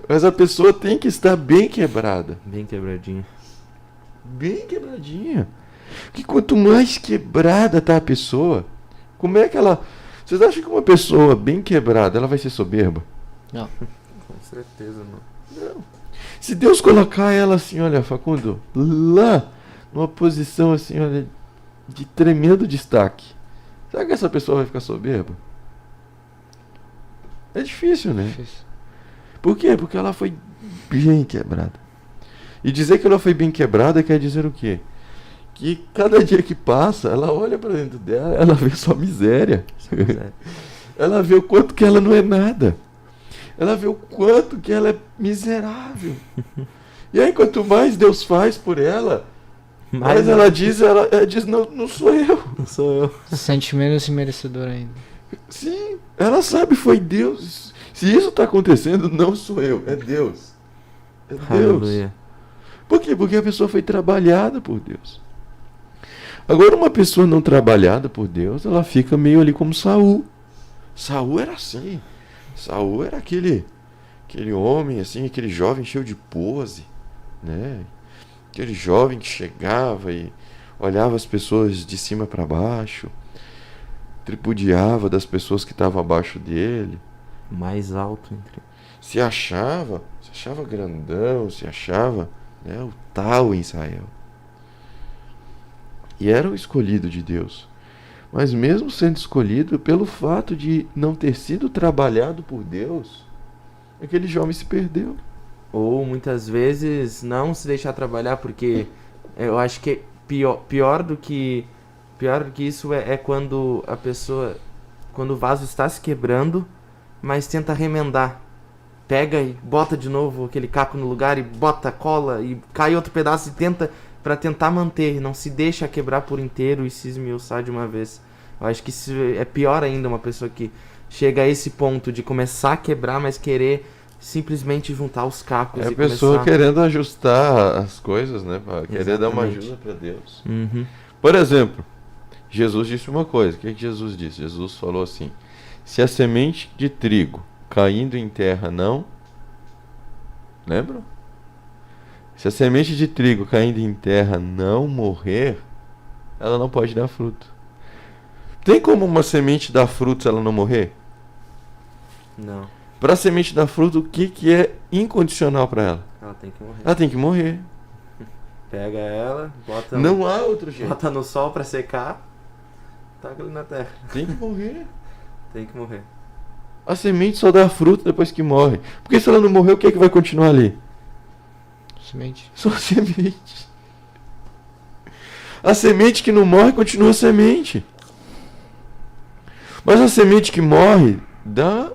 Mas a pessoa tem que estar bem quebrada. Bem quebradinha. Bem quebradinha. Porque quanto mais quebrada tá a pessoa, como é que ela... Vocês acham que uma pessoa bem quebrada, ela vai ser soberba? Não. Com certeza não. Não. Se Deus colocar ela assim, olha, Facundo, lá, numa posição assim, olha, de tremendo destaque, será que essa pessoa vai ficar soberba? É difícil, né? Difícil. Por quê? Porque ela foi bem quebrada. E dizer que ela foi bem quebrada quer dizer o quê? Que cada dia que passa, ela olha pra dentro dela, ela vê só miséria. Ela vê o quanto que ela não é nada. Ela vê o quanto que ela é miserável. E aí, quanto mais Deus faz por ela, mais ela diz, não sou eu. Não sou eu. Se sente menos merecedor ainda. Sim, ela sabe, foi Deus. Se isso está acontecendo, não sou eu, é Deus. É Deus. Aleluia. Por quê? Porque a pessoa foi trabalhada por Deus. Agora, uma pessoa não trabalhada por Deus, ela fica meio ali como Saul. Saul era assim. Saul era aquele homem, assim, aquele jovem cheio de pose, né? Aquele jovem que chegava e olhava as pessoas de cima para baixo, tripudiava das pessoas que estavam abaixo dele, Mais alto entre. se achava grandão, se achava, né, o tal em Israel. E era o escolhido de Deus. Mas mesmo sendo escolhido, pelo fato de não ter sido trabalhado por Deus, aquele jovem se perdeu. Ou muitas vezes não se deixar trabalhar, porque eu acho que pior do que isso é quando a pessoa, quando o vaso está se quebrando, mas tenta remendar. Pega e bota de novo aquele caco no lugar e bota cola e cai outro pedaço e tenta para tentar manter, não se deixa quebrar por inteiro e se esmiuçar de uma vez. Eu acho que isso é pior ainda, uma pessoa que chega a esse ponto de começar a quebrar, mas querer simplesmente juntar os cacos É a e pessoa começar... querendo ajustar as coisas, né? Pra querer dar uma Exatamente. ajuda para Deus. Uhum. Por exemplo, Jesus disse uma coisa. O que Jesus disse? Jesus falou assim: se a semente de trigo caindo em terra não... Lembram? Se a semente de trigo caindo em terra não morrer, ela não pode dar fruto. Tem como uma semente dar fruto se ela não morrer? Não, Para a semente dar fruto, o que é incondicional para ela? ela tem que morrer. Ela tem que morrer. Pega ela, bota, Não há outro jeito. bota no sol pra secar, taca ele na terra. Tem que morrer. Tem que morrer. A semente só dá fruto depois que morre. Porque se ela não morrer, o que é que vai continuar ali? Semente. Só a semente. A semente que não morre continua semente. Mas a semente que morre dá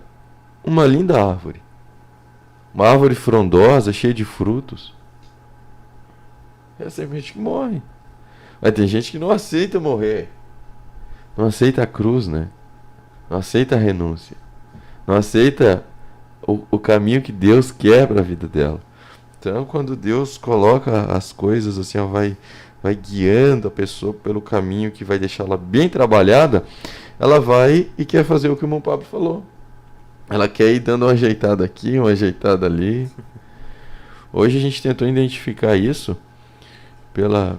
uma linda árvore. Uma árvore frondosa, cheia de frutos. É a semente que morre. Mas tem gente que não aceita morrer. Não aceita a cruz, né? Não aceita a renúncia. Não aceita o caminho que Deus quer para a vida dela. Então, quando Deus coloca as coisas assim, ó, vai guiando a pessoa pelo caminho que vai deixá-la bem trabalhada, ela vai e quer fazer o que o irmão Pablo falou. Ela quer ir dando uma ajeitada aqui, uma ajeitada ali. Hoje a gente tentou identificar isso pelas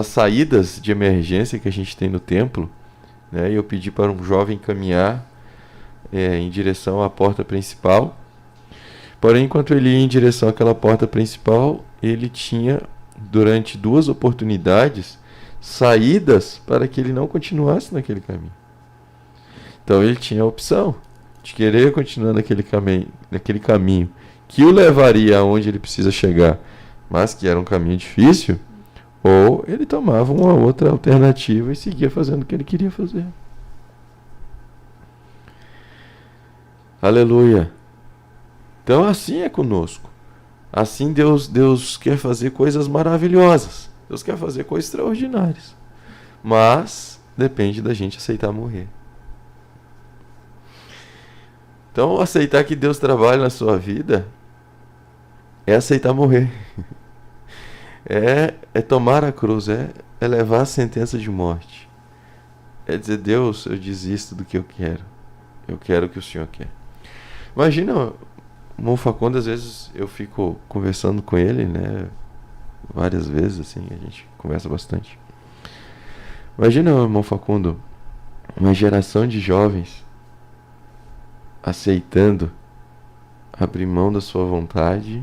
saídas de emergência que a gente tem no templo, né? E eu pedi para um jovem caminhar em direção à porta principal. Porém, enquanto ele ia em direção àquela porta principal, ele tinha, durante 2 oportunidades, saídas para que ele não continuasse naquele caminho. Então ele tinha a opção de querer continuar naquele caminho que o levaria aonde ele precisa chegar, mas que era um caminho difícil, ou ele tomava uma outra alternativa e seguia fazendo o que ele queria fazer. Aleluia! Então assim é conosco. Assim Deus quer fazer coisas maravilhosas. Deus quer fazer coisas extraordinárias. Mas depende da gente aceitar morrer. Então aceitar que Deus trabalha na sua vida é aceitar morrer. É tomar a cruz, é levar a sentença de morte. É dizer: Deus, eu desisto do que eu quero. Eu quero o que o Senhor quer. Imagina, o irmão Facundo, às vezes eu fico conversando com ele, né? Várias vezes, assim, a gente conversa bastante. Imagina, irmão Facundo, uma geração de jovens aceitando abrir mão da sua vontade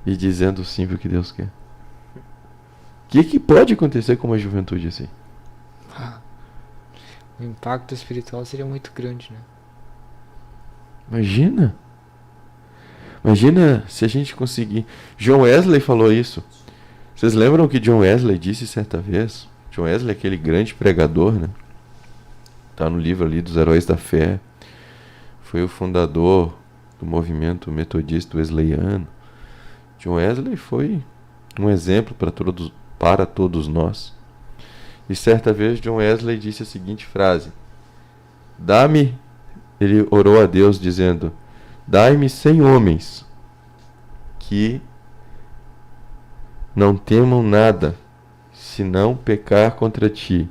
e dizendo sim para o que Deus quer. O que pode acontecer com uma juventude assim? O impacto espiritual seria muito grande, né? Imagina se a gente conseguir. John Wesley falou isso. Vocês lembram o que John Wesley disse certa vez? John Wesley é aquele grande pregador, né? Tá no livro ali dos Heróis da Fé. Foi o fundador do movimento metodista wesleyano. John Wesley foi um exemplo para todos nós. E certa vez John Wesley disse a seguinte frase: ele orou a Deus dizendo: dai-me 100 homens que não temam nada, senão pecar contra ti,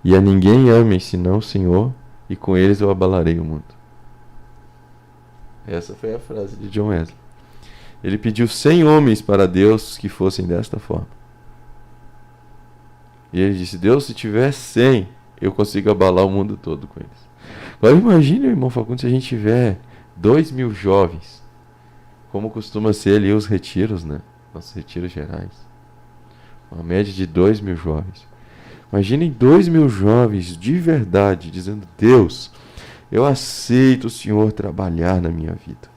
e a ninguém amem senão o Senhor, e com eles eu abalarei o mundo. Essa foi a frase de John Wesley. Ele pediu 100 homens para Deus que fossem desta forma. E ele disse: Deus, se tiver 100, eu consigo abalar o mundo todo com eles. Agora imagine, irmão Facundo, se a gente tiver 2.000 jovens, como costuma ser ali os retiros, né? Nossos retiros gerais. Uma média de 2.000 jovens. Imaginem 2.000 jovens de verdade dizendo: Deus, eu aceito o Senhor trabalhar na minha vida.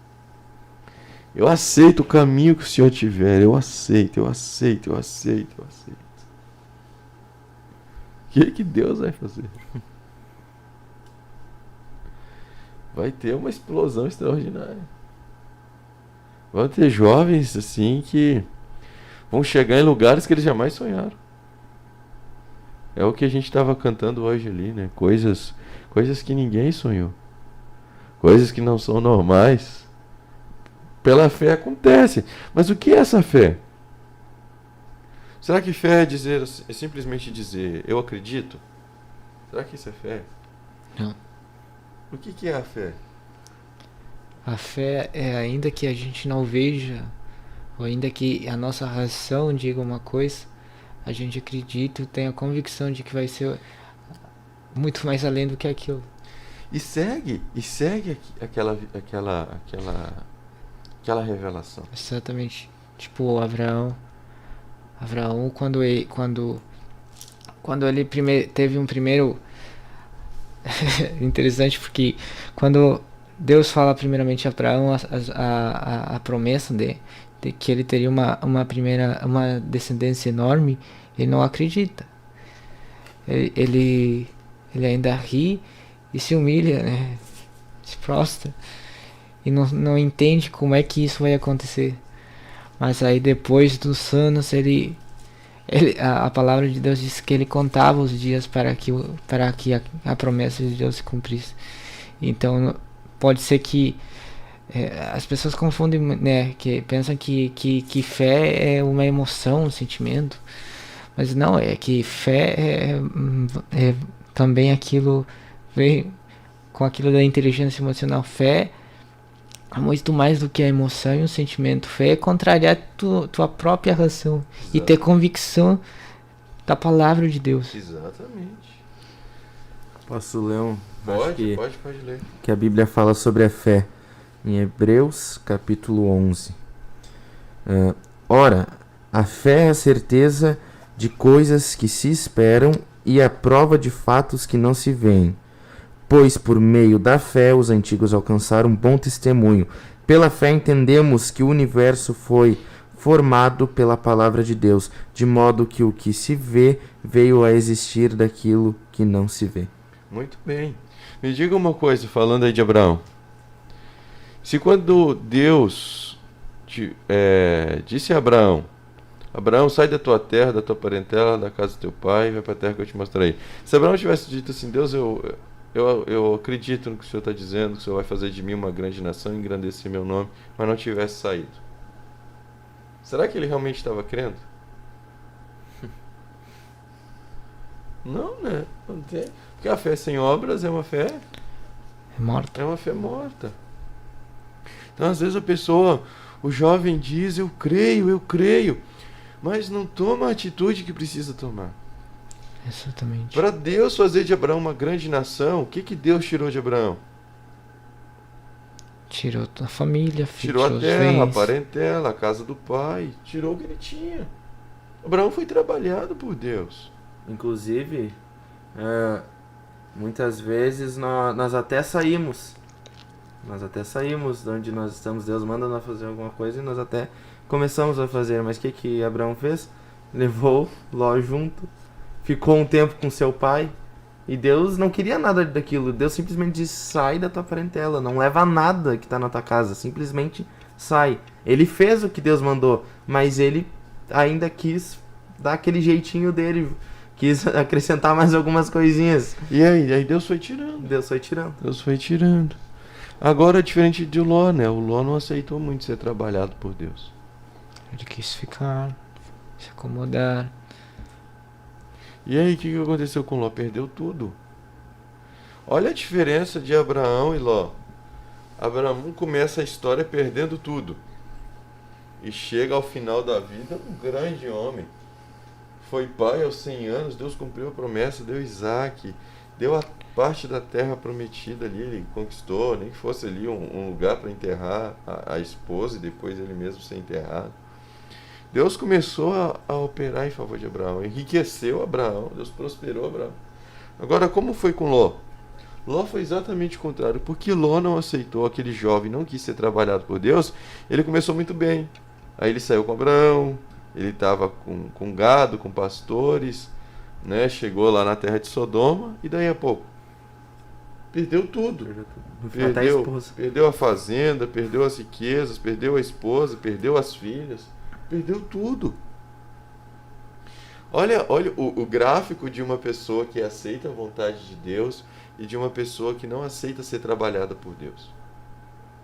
Eu aceito o caminho que o Senhor tiver. Eu aceito, eu aceito, eu aceito, eu aceito. O que Deus vai fazer? Vai ter uma explosão extraordinária. Vão ter jovens assim que vão chegar em lugares que eles jamais sonharam. É o que a gente estava cantando hoje ali, né? Coisas que ninguém sonhou. Coisas que não são normais. Pela fé acontece. Mas o que é essa fé? Será que fé é simplesmente dizer eu acredito? Será que isso é fé? Não. O que é a fé? A fé é ainda que a gente não veja, ou ainda que a nossa razão diga uma coisa, a gente acredita e tem a convicção de que vai ser muito mais além do que aquilo. E segue aquela revelação. Exatamente. Tipo, Abraão, quando ele teve um primeiro interessante, porque quando Deus fala primeiramente a Abraão a promessa de que ele teria uma descendência enorme, ele não acredita. Ele ainda ri e se humilha, né? Se prostra e não entende como é que isso vai acontecer. Mas aí depois dos anos a palavra de Deus diz que ele contava os dias para que a promessa de Deus se cumprisse. Então pode ser que as pessoas confundem, né, que pensam que fé é uma emoção, um sentimento, mas não, é que fé é também aquilo, vem com aquilo da inteligência emocional. Fé é muito mais do que a emoção e o sentimento. Fé é contrariar tua própria razão. Exato. E ter convicção da palavra de Deus. Exatamente. Posso ler um? Pode ler. Que a Bíblia fala sobre a fé. Em Hebreus, capítulo 11. Ora, a fé é a certeza de coisas que se esperam e a prova de fatos que não se veem. Pois por meio da fé os antigos alcançaram bom testemunho. Pela fé entendemos que o universo foi formado pela palavra de Deus, de modo que o que se vê veio a existir daquilo que não se vê. Muito bem. Me diga uma coisa, falando aí de Abraão. Se quando Deus disse a Abraão: Abraão, sai da tua terra, da tua parentela, da casa do teu pai, vai para a terra que eu te mostrarei. Se Abraão tivesse dito assim: Deus, eu acredito no que o Senhor está dizendo, que o Senhor vai fazer de mim uma grande nação, engrandecer meu nome, mas não tivesse saído, será que ele realmente estava crendo? Não, né? Não tem. Porque a fé sem obras é uma fé morta. É uma fé morta. Então, às vezes o jovem diz: eu creio, mas não toma a atitude que precisa tomar. Exatamente. Para Deus fazer de Abraão uma grande nação, o que Deus tirou de Abraão? Tirou a família, tirou a terra, a parentela, a casa do pai, tirou o que ele tinha. Abraão foi trabalhado por Deus. Inclusive, muitas vezes nós até saímos. Nós até saímos de onde nós estamos. Deus manda nós fazer alguma coisa e nós até começamos a fazer. Mas o que Abraão fez? Levou Ló junto. Ficou um tempo com seu pai. E Deus não queria nada daquilo. Deus simplesmente disse: sai da tua parentela. Não leva nada que está na tua casa. Simplesmente sai. Ele fez o que Deus mandou. Mas ele ainda quis dar aquele jeitinho dele. Quis acrescentar mais algumas coisinhas. E aí Deus foi tirando. Deus foi tirando. Agora é diferente de Ló, né? O Ló não aceitou muito ser trabalhado por Deus. Ele quis ficar, se acomodar. E aí, o que aconteceu com Ló? Perdeu tudo. Olha a diferença de Abraão e Ló. Abraão começa a história perdendo tudo. E chega ao final da vida um grande homem. foi pai aos 100 anos, Deus cumpriu a promessa, deu Isaac, deu a parte da terra prometida ali, ele conquistou, nem que fosse ali um lugar para enterrar a esposa e depois ele mesmo ser enterrado. Deus começou a operar em favor de Abraão, enriqueceu Abraão, Deus prosperou Abraão. Agora, como foi com Ló? Ló foi exatamente o contrário, porque Ló não aceitou, aquele jovem não quis ser trabalhado por Deus, ele começou muito bem. Aí ele saiu com Abraão, ele estava com gado, com pastores, né? Chegou lá na terra de Sodoma e daí a pouco perdeu tudo. Até a esposa. Perdeu a fazenda, perdeu as riquezas, perdeu a esposa, perdeu as filhas, perdeu tudo. Olha o gráfico de uma pessoa que aceita a vontade de Deus e de uma pessoa que não aceita ser trabalhada por Deus.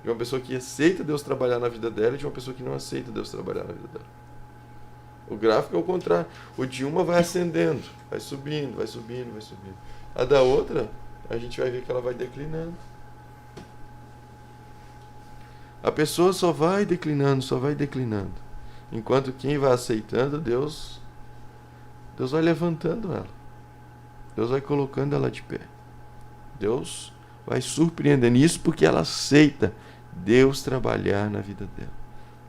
De uma pessoa que aceita Deus trabalhar na vida dela e de uma pessoa que não aceita Deus trabalhar na vida dela. O gráfico é o contrário. O de uma vai ascendendo, vai subindo, vai subindo, vai subindo. A da outra, a gente vai ver que ela vai declinando. A pessoa só vai declinando, só vai declinando. Enquanto quem vai aceitando, Deus vai levantando ela. Deus vai colocando ela de pé. Deus vai surpreendendo. Isso porque ela aceita Deus trabalhar na vida dela.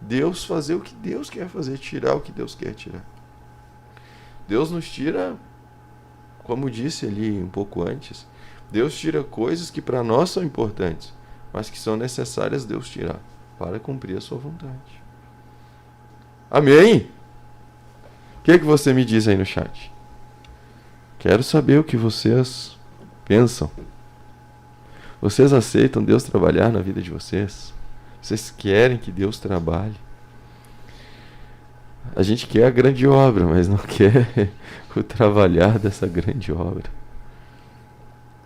Deus fazer o que Deus quer fazer, tirar o que Deus quer tirar. Deus nos tira, como disse ali um pouco antes, Deus tira coisas que para nós são importantes, mas que são necessárias Deus tirar para cumprir a sua vontade. Amém? O que você me diz aí no chat? Quero saber o que vocês pensam. Vocês aceitam Deus trabalhar na vida de vocês? Vocês querem que Deus trabalhe? A gente quer a grande obra, mas não quer o trabalhar dessa grande obra.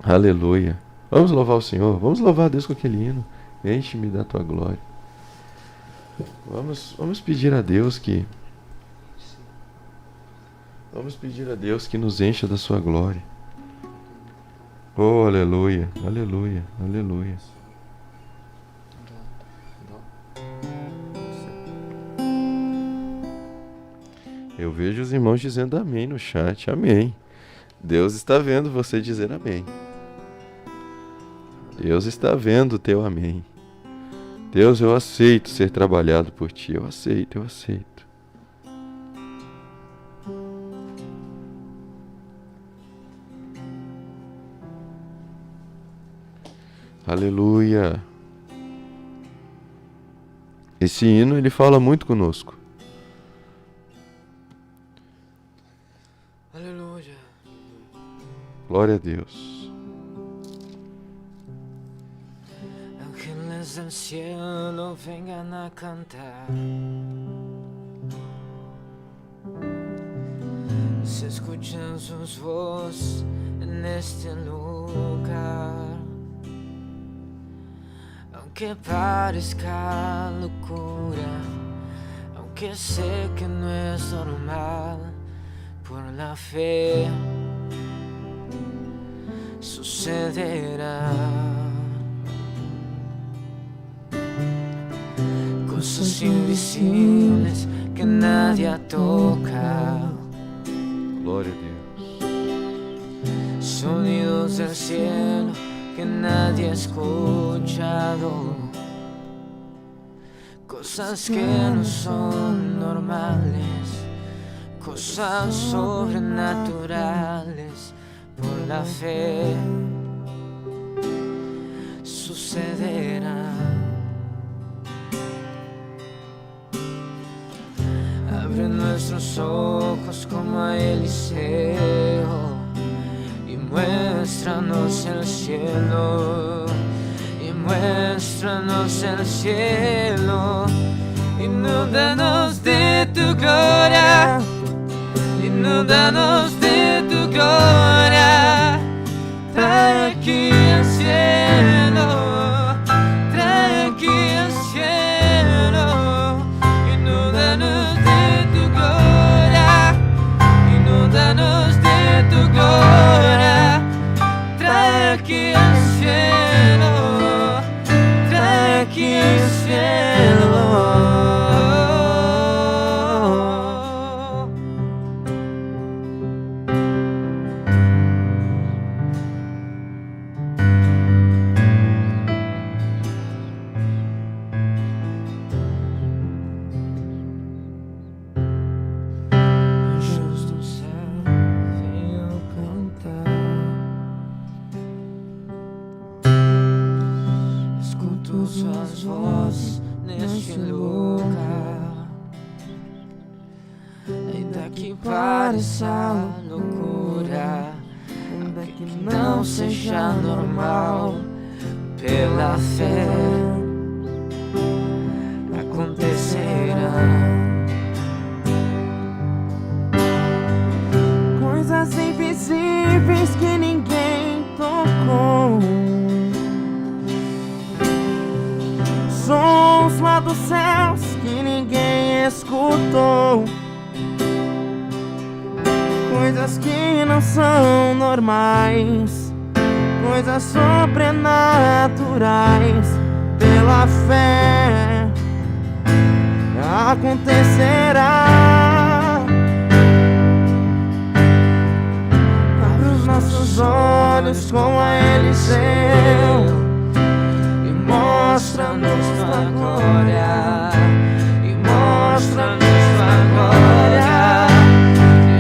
Aleluia. Vamos louvar o Senhor. Vamos louvar a Deus com aquele hino. Enche-me da tua glória. Vamos pedir a Deus que... Vamos pedir a Deus que nos encha da sua glória. Oh, aleluia, aleluia, aleluia. Eu vejo os irmãos dizendo amém no chat, amém. Deus está vendo você dizer amém. Deus está vendo o teu amém. Deus, eu aceito ser trabalhado por ti, eu aceito, eu aceito. Aleluia. Esse hino, ele fala muito conosco. Aleluia. Glória a Deus. Ángeles del cielo vengan a cantar. Se escuchan sus voces en este lugar. Aunque parezca locura, aunque sé que no es normal, por la fe sucederá. Cosas invisibles que nadie toca. Glória a Deus. Sonidos del cielo que nadie ha escuchado, cosas que no son normales, cosas sobrenaturales, por la fe sucederá. Abre nuestros ojos como a Eliseo y muéstranos el cielo, y muéstranos el cielo. Inúndanos de tu gloria, inúndanos de tu gloria. Trae aquí el cielo, trae aquí el cielo. Inúndanos de tu gloria, inúndanos de tu gloria. Trae aquí el cielo, trae aquí el cielo. suas vozes neste lugar. Ainda que pareça loucura, ainda que não seja normal, pela fé acontecerá. Coisas invisíveis que ninguém tocou, sons lá dos céus que ninguém escutou, coisas que não são normais, coisas sobrenaturais, pela fé acontecerá. Abre os nossos olhos como a Eliseu e mostra-nos tua glória, e mostra-nos tua glória.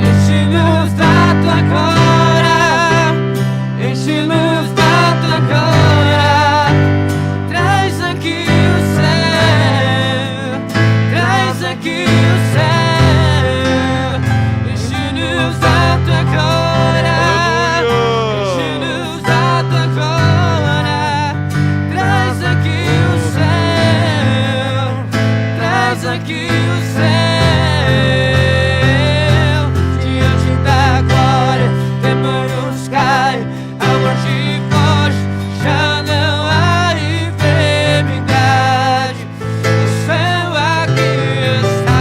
Enche-nos da tua glória, enche-nos da tua glória. Traz aqui o céu, traz aqui o céu. Enche-nos da tua glória, enche-nos da tua glória. Traz aqui o céu, traz aqui o céu. Diante da glória, demônios caem, amor de voz, já não há enfermidade. O céu aqui está.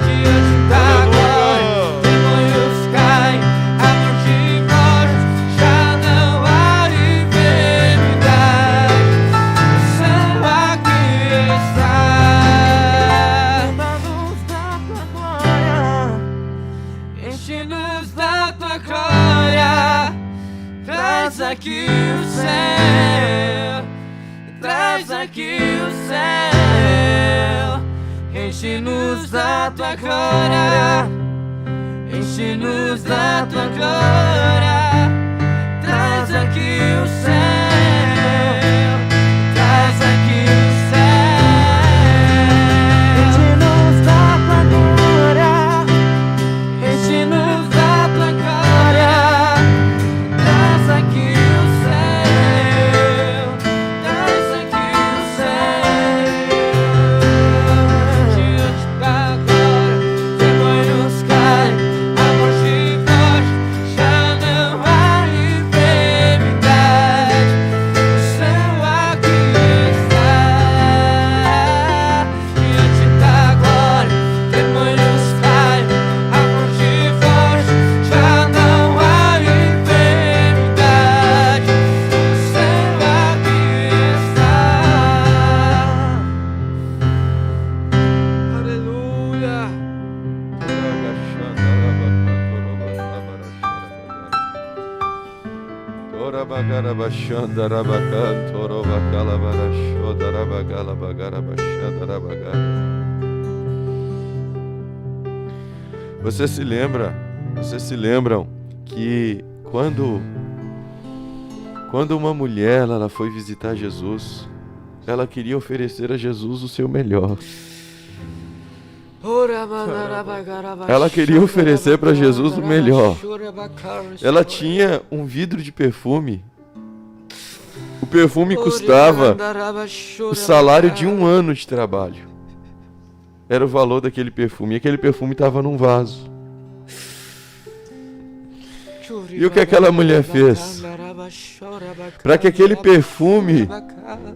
Diante da glória, demônios caem, amor de voz, já não há enfermidade. O céu aqui está. Leva-nos da tua glória, enche-nos da tua glória. Traz aqui o céu, traz aqui o céu. Enche-nos da tua glória, enche-nos da tua glória. Traz aqui o céu, traz aqui o céu. Enche-nos da tua glória, enche-nos da tua glória. Traz aqui o céu, traz aqui o céu. Diante da glória, demônios caem, amor de voz, já não há enfermidade. O céu aqui está. Diante da glória, demônios caem, amor de voz, já não há enfermidade. O céu aqui está. Aleluia. Vocês se lembram que quando uma mulher ela foi visitar Jesus, ela queria oferecer a Jesus o seu melhor. Ela queria oferecer para Jesus o melhor. Ela tinha um vidro de perfume. O perfume custava o salário de 1 ano de trabalho. Era o valor daquele perfume. E aquele perfume estava num vaso. E o que aquela mulher fez? Para que aquele perfume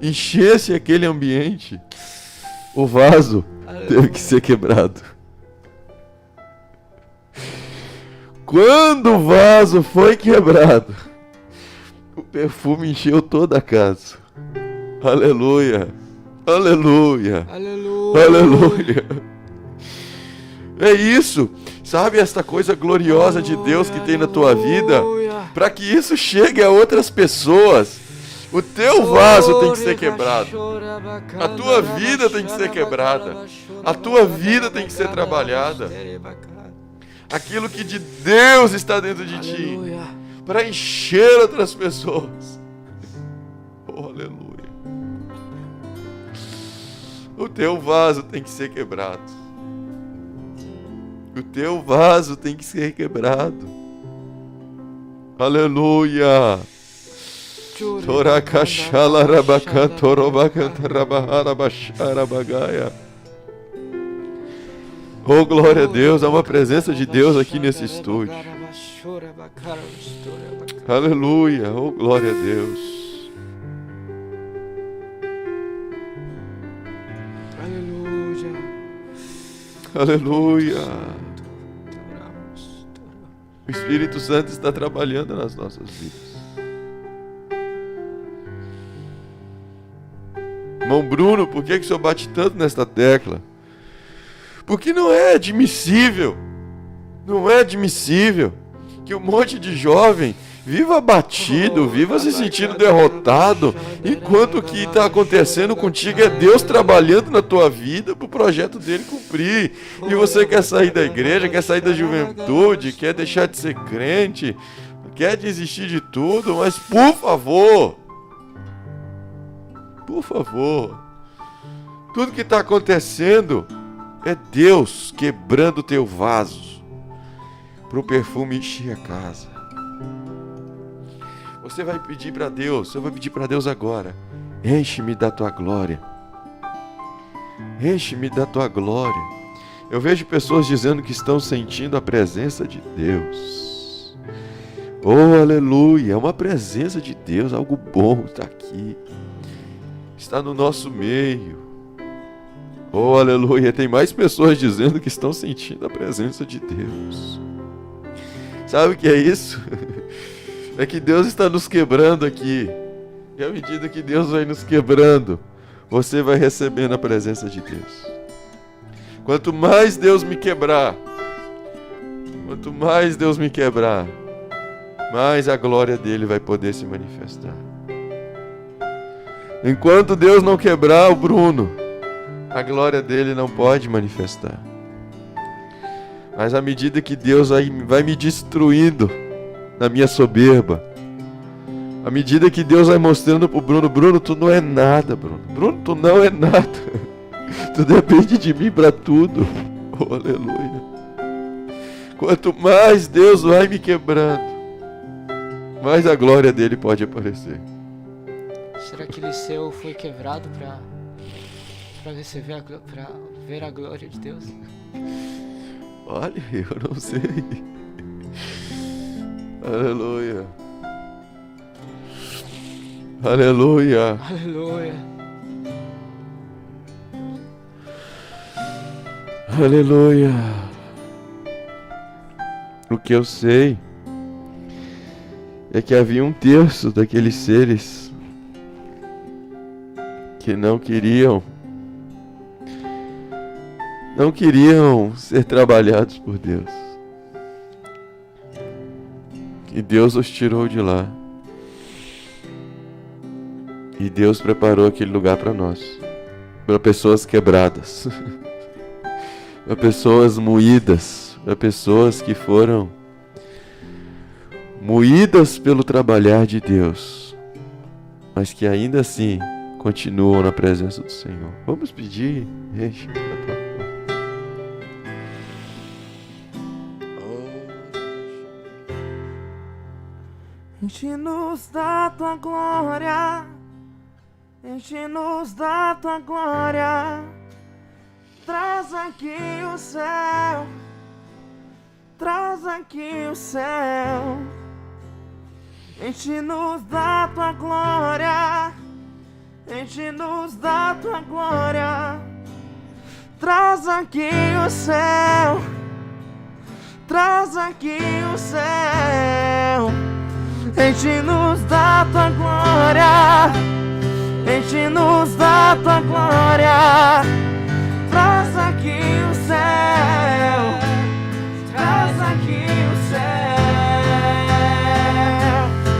enchesse aquele ambiente, o vaso teve que ser quebrado. Quando o vaso foi quebrado, o perfume encheu toda a casa. Aleluia, aleluia, Aleluia. aleluia. É isso, sabe, esta coisa gloriosa de Deus que tem na tua vida, para que isso chegue a outras pessoas. O teu vaso tem que ser quebrado. A tua vida tem que ser quebrada. A tua vida tem que ser trabalhada. Aquilo que de Deus está dentro de ti, para encher outras pessoas. Oh, Aleluia. O teu vaso tem que ser quebrado. O teu vaso tem que ser quebrado. Aleluia. Oh, glória a Deus, há uma presença de Deus aqui nesse estúdio. Aleluia, oh, glória a Deus. Aleluia. O Espírito Santo está trabalhando nas nossas vidas. Irmão Bruno, por que o senhor bate tanto nesta tecla? Porque não é admissível que um monte de jovem viva abatido, viva se sentindo derrotado, enquanto o que está acontecendo contigo é Deus trabalhando na tua vida para o projeto dele cumprir. E você quer sair da igreja, quer sair da juventude, quer deixar de ser crente, quer desistir de tudo, mas por favor, tudo que está acontecendo é Deus quebrando o teu vaso para o perfume encher a casa. Você vai pedir para Deus, agora: enche-me da tua glória. Enche-me da tua glória. Eu vejo pessoas dizendo que estão sentindo a presença de Deus. Oh, aleluia, é uma presença de Deus, algo bom está aqui. Está no nosso meio. Oh, aleluia, tem mais pessoas dizendo que estão sentindo a presença de Deus. Sabe o que é isso? É que Deus está nos quebrando aqui. E à medida que Deus vai nos quebrando, você vai recebendo a presença de Deus. Quanto mais Deus me quebrar, mais a glória dele vai poder se manifestar. Enquanto Deus não quebrar o Bruno, a glória dele não pode manifestar. Mas à medida que Deus vai me destruindo na minha soberba, à medida que Deus vai mostrando pro Bruno, tu não é nada, Bruno, tu não é nada, tu depende de mim para tudo. Oh, aleluia. Quanto mais Deus vai me quebrando, mais a glória dele pode aparecer. Será que Eliseu foi quebrado para ver a glória de Deus? Olha, eu não sei. Aleluia. Aleluia. Aleluia. Aleluia. O que eu sei é que havia 1/3 daqueles seres que não queriam ser trabalhados por Deus. E Deus os tirou de lá. E Deus preparou aquele lugar para nós, para pessoas quebradas, para pessoas moídas, para pessoas que foram moídas pelo trabalhar de Deus, mas que ainda assim continuam na presença do Senhor. Vamos pedir, enche-nos da tua glória, enche-nos da tua glória, traz aqui o céu, traz aqui o céu, enche-nos da tua glória, enche-nos da tua glória, traz aqui o céu, traz aqui o céu, enche-nos da tua glória, enche-nos da tua glória, traz aqui o céu, traz aqui o céu,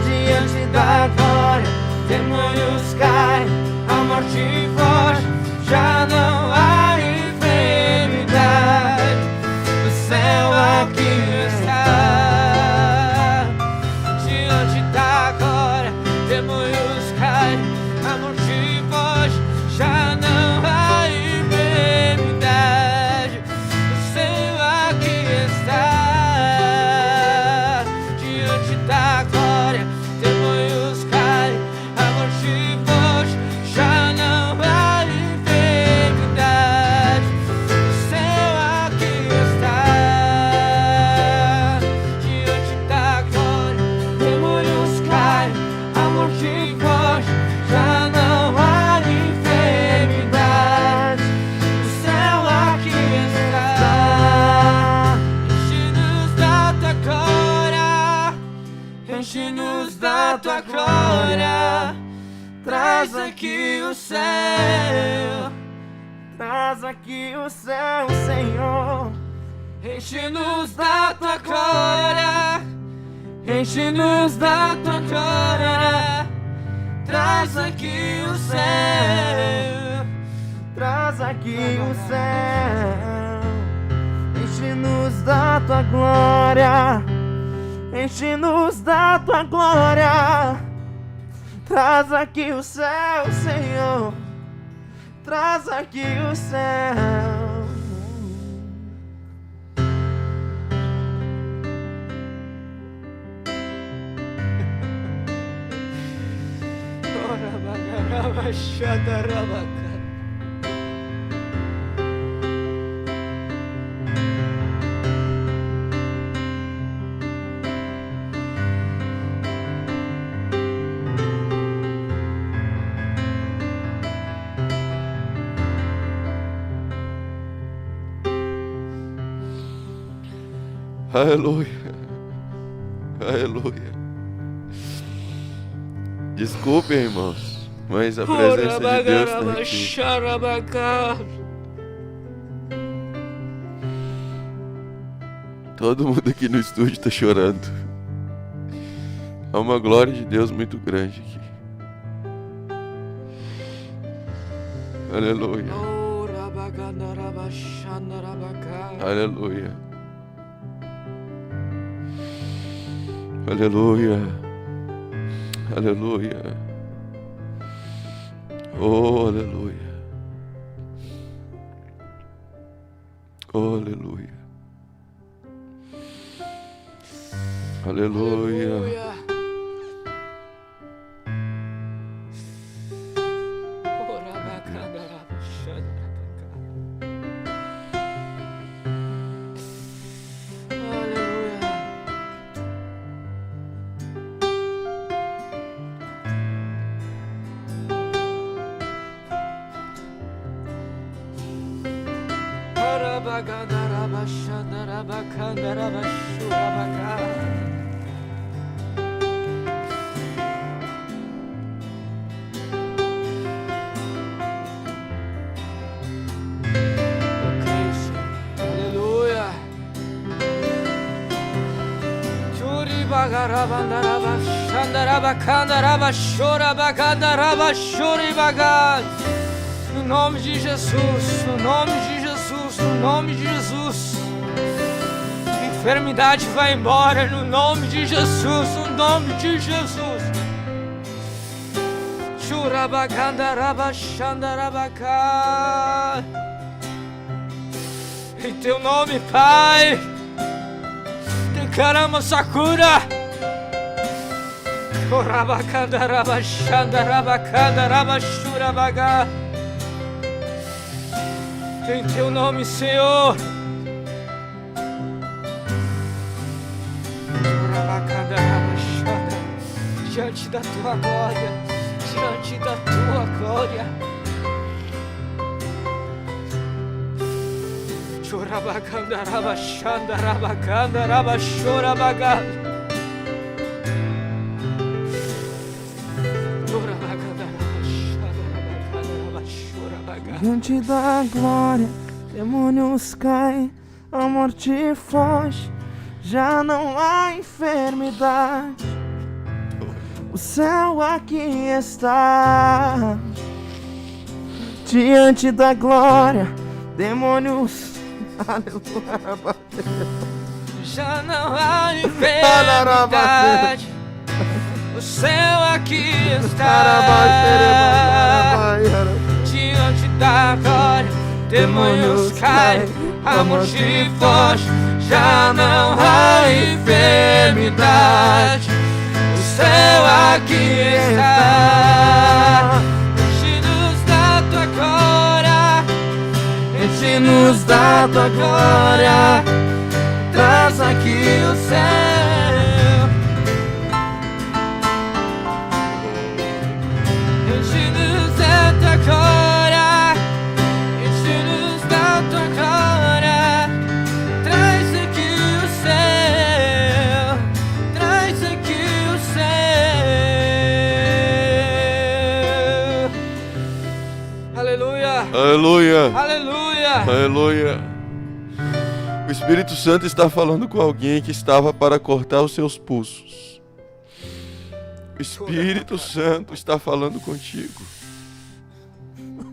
diante da glória, demônios caem, a morte foge, já não há enfermidade, o céu aqui está. Diante da glória, demônios caem, a enche-nos da tua glória. Traz aqui o céu, traz aqui o céu, Senhor. Enche-nos da tua glória, enche-nos da tua glória. Traz aqui o céu, traz aqui o céu. Enche-nos da tua glória, enche-nos da tua glória. Traz aqui o céu, Senhor. Traz aqui o céu. Aleluia. Aleluia. Desculpem, irmãos, mas a presença de Deus está aqui. Todo mundo aqui no estúdio está chorando. Há uma glória de Deus muito grande aqui. Aleluia. Aleluia. Aleluia. Aleluia. Oh, aleluia. Oh, aleluia. Aleluia. No nome de Jesus, no nome de Jesus, no nome de Jesus. A enfermidade vai embora no nome de Jesus, no nome de Jesus. Em teu nome, Pai, declaramos essa cura. Em teu nome, Senhor. Diante da tua glória, diante da tua glória. Diante da glória, demônios caem, a morte foge, já não há enfermidade. O céu aqui está. Diante da glória, demônios, aleluia, já não há enfermidade. O céu aqui está. Diante da glória, demônios caem, a morte foge, já não há enfermidade. O céu aqui está. Enche-nos da tua glória, enche-nos da tua glória. Traz aqui o céu. Enche-nos da tua glória, enche-nos da tua glória. Traz aqui o céu, traz aqui o céu. Aleluia. Aleluia. Aleluia. O Espírito Santo está falando com alguém que estava para cortar os seus pulsos. O Espírito Santo está falando contigo.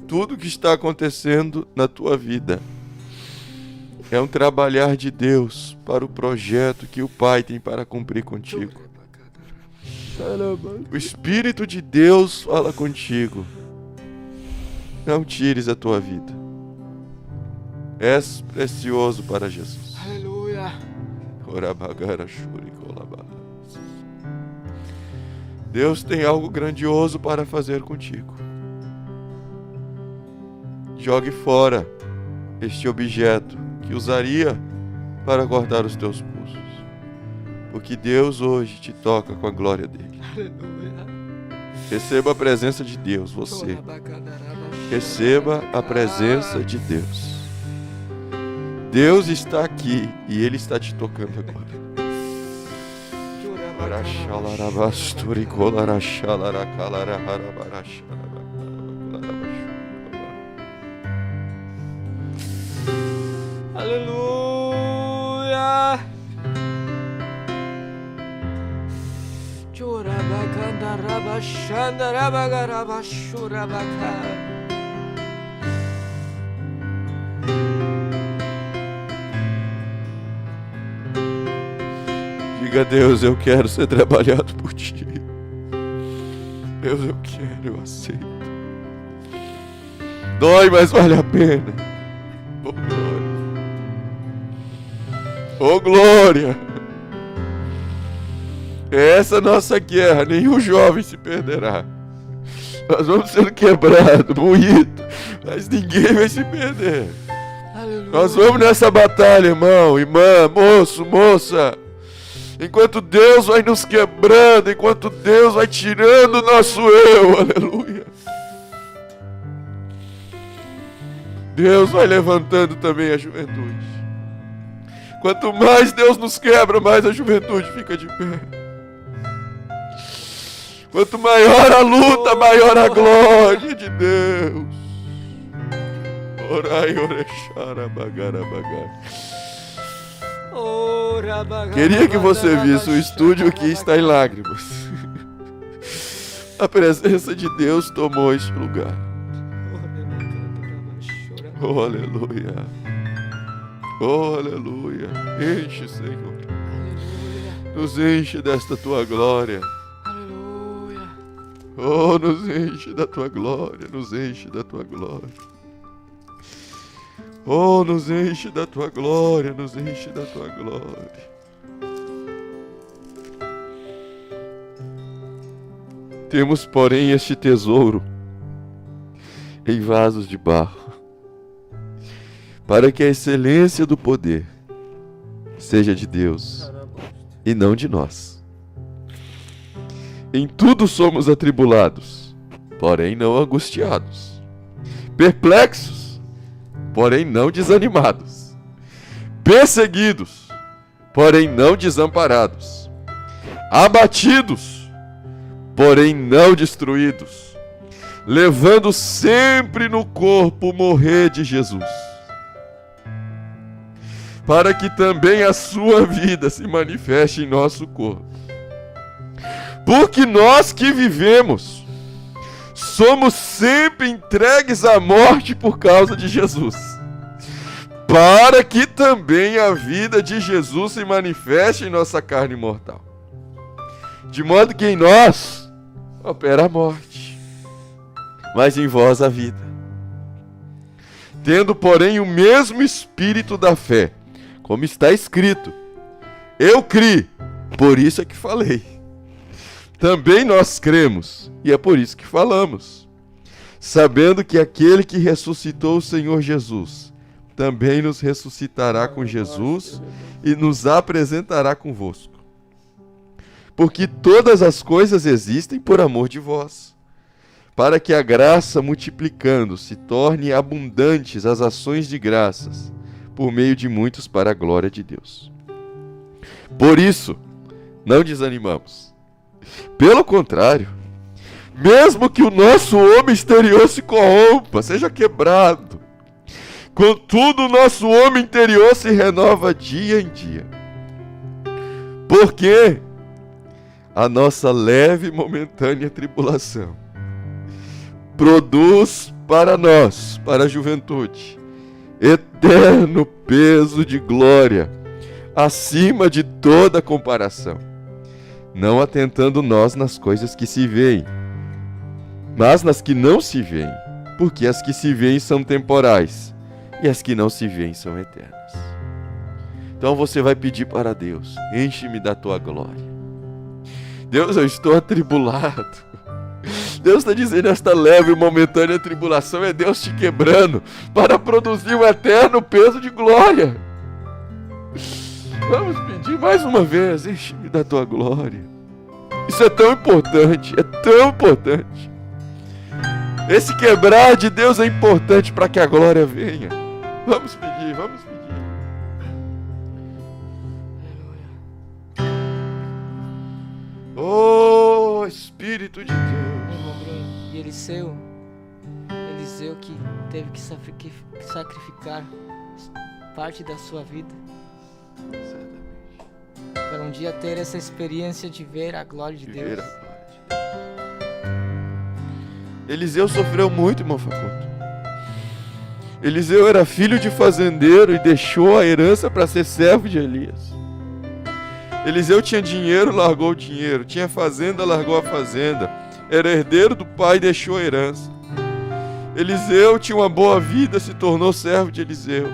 Tudo que está acontecendo na tua vida é um trabalhar de Deus para o projeto que o Pai tem para cumprir contigo. O Espírito de Deus fala contigo. Não tires a tua vida. És precioso para Jesus. Aleluia. Deus tem algo grandioso para fazer contigo. Jogue fora este objeto que usaria para cortar os teus pulsos, porque Deus hoje te toca com a glória dele. Aleluia. Receba a presença de Deus, você. Receba a presença de Deus. Deus está aqui e Ele está te tocando agora. Aleluia. Diga a Deus, eu quero ser trabalhado por ti. Deus, eu quero, eu aceito. Dói, mas vale a pena. Oh, glória. Oh, glória. Essa é a nossa guerra, nenhum jovem se perderá. Nós vamos ser quebrados, moídos, mas ninguém vai se perder. Aleluia. Nós vamos nessa batalha, irmão, irmã, moço, moça. Enquanto Deus vai nos quebrando, enquanto Deus vai tirando o nosso eu, aleluia. Deus vai levantando também a juventude. Quanto mais Deus nos quebra, mais a juventude fica de pé. Quanto maior a luta, maior a glória de Deus. Orai, orexara, bagara, bagara. Queria que você visse o estúdio que está em lágrimas. A presença de Deus tomou este lugar. Oh, aleluia. Oh, aleluia. Enche, Senhor. Nos enche desta tua glória. Oh, nos enche da tua glória. Nos enche da tua glória. Oh, nos enche da tua glória, nos enche da tua glória. Temos, porém, este tesouro em vasos de barro, para que a excelência do poder seja de Deus e não de nós. Em tudo somos atribulados, porém não angustiados, perplexos, porém não desanimados, perseguidos, porém não desamparados, abatidos, porém não destruídos, levando sempre no corpo o morrer de Jesus, para que também a sua vida se manifeste em nosso corpo. Porque nós que vivemos, somos sempre entregues à morte por causa de Jesus, para que também a vida de Jesus se manifeste em nossa carne mortal. De modo que em nós opera a morte, mas em vós a vida. Tendo, porém, o mesmo espírito da fé, como está escrito: eu criei, por isso é que falei. Também nós cremos, e é por isso que falamos, sabendo que aquele que ressuscitou o Senhor Jesus, também nos ressuscitará com Jesus e nos apresentará convosco. Porque todas as coisas existem por amor de vós, para que a graça, multiplicando, se torne abundantes as ações de graças, por meio de muitos para a glória de Deus. Por isso, não desanimamos. Pelo contrário, Mesmo que o nosso homem exterior se corrompa, seja quebrado, contudo o nosso homem interior se renova dia em dia. Porque a nossa leve e momentânea tribulação produz para nós, para a juventude, eterno peso de glória, acima de toda comparação, não atentando nós nas coisas que se veem, mas nas que não se veem, porque as que se veem são temporais, e as que não se veem são eternas. Então você vai pedir para Deus: enche-me da tua glória. Deus, eu estou atribulado. Deus está dizendo, esta leve e momentânea tribulação é Deus te quebrando para produzir um eterno peso de glória. Vamos pedir mais uma vez: enche-me da tua glória. Isso é tão importante, é tão importante. Esse quebrar de Deus é importante para que a glória venha. Vamos pedir, vamos pedir. Oh, Espírito de Deus. Irmão Bruno, e Eliseu que teve que sacrificar parte da sua vida para um dia ter essa experiência de ver a glória de Deus. Eliseu sofreu muito, irmão Facundo. Eliseu era filho de fazendeiro e deixou a herança para ser servo de Elias. Eliseu tinha dinheiro, largou o dinheiro. Tinha fazenda, largou a fazenda. Era herdeiro do pai e deixou a herança. Eliseu tinha uma boa vida, se tornou servo de Eliseu.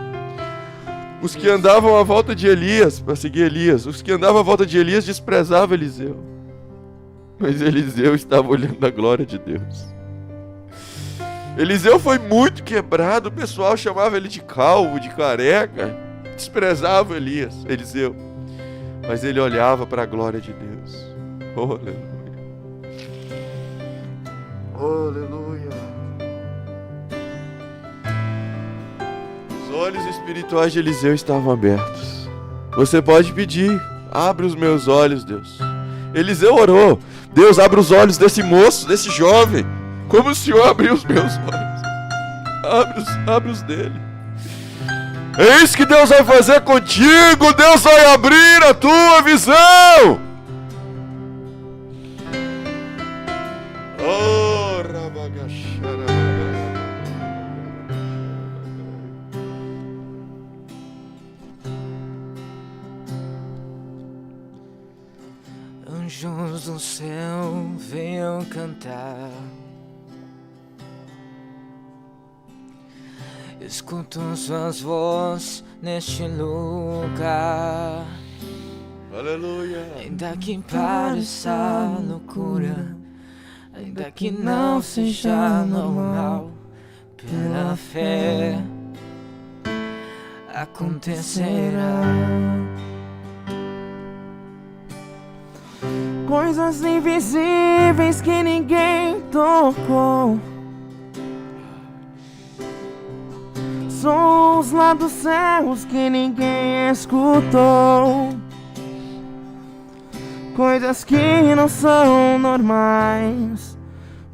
Os que andavam à volta de Elias, para seguir Elias, os que andavam à volta de Elias desprezavam Eliseu. Mas Eliseu estava olhando a glória de Deus. Eliseu foi muito quebrado, o pessoal chamava ele de calvo, de careca, desprezava Eliseu. Mas ele olhava para a glória de Deus. Oh, aleluia. Oh, aleluia. Os olhos espirituais de Eliseu estavam abertos. Você pode pedir: abre os meus olhos, Deus. Eliseu orou: Deus, abre os olhos desse moço, desse jovem, como o Senhor abriu os meus olhos. Abre os dele. É isso que Deus vai fazer contigo. Deus vai abrir a tua visão. Oh, rabagachara. Anjos do céu venham cantar. Escuto suas vozes neste lugar. Aleluia. Ainda que pareça loucura, ainda que não seja normal, pela fé acontecerá. Coisas invisíveis que ninguém tocou, sons lá dos céus que ninguém escutou, coisas que não são normais,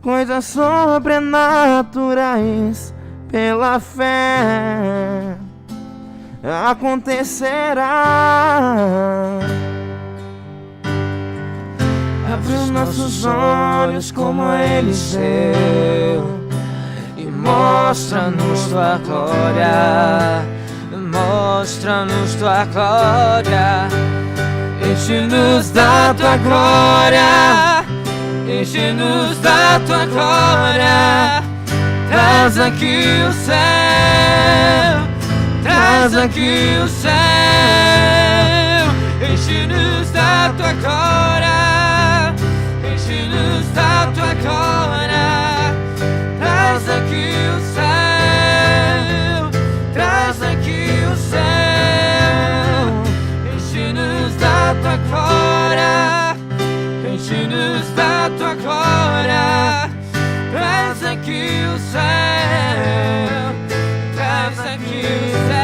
coisas sobrenaturais, pela fé acontecerá. Abre os nossos olhos como Eliseu e mostra-nos tua glória, mostra-nos tua glória. Enche-nos da tua glória, enche-nos da tua glória. Traz aqui o céu, traz aqui o céu. Enche-nos da tua glória, enche-nos da tua glória. Traz aqui o céu, traz aqui o céu. Enche-nos da tua glória, enche-nos da tua glória. Traz aqui o céu, traz aqui o céu.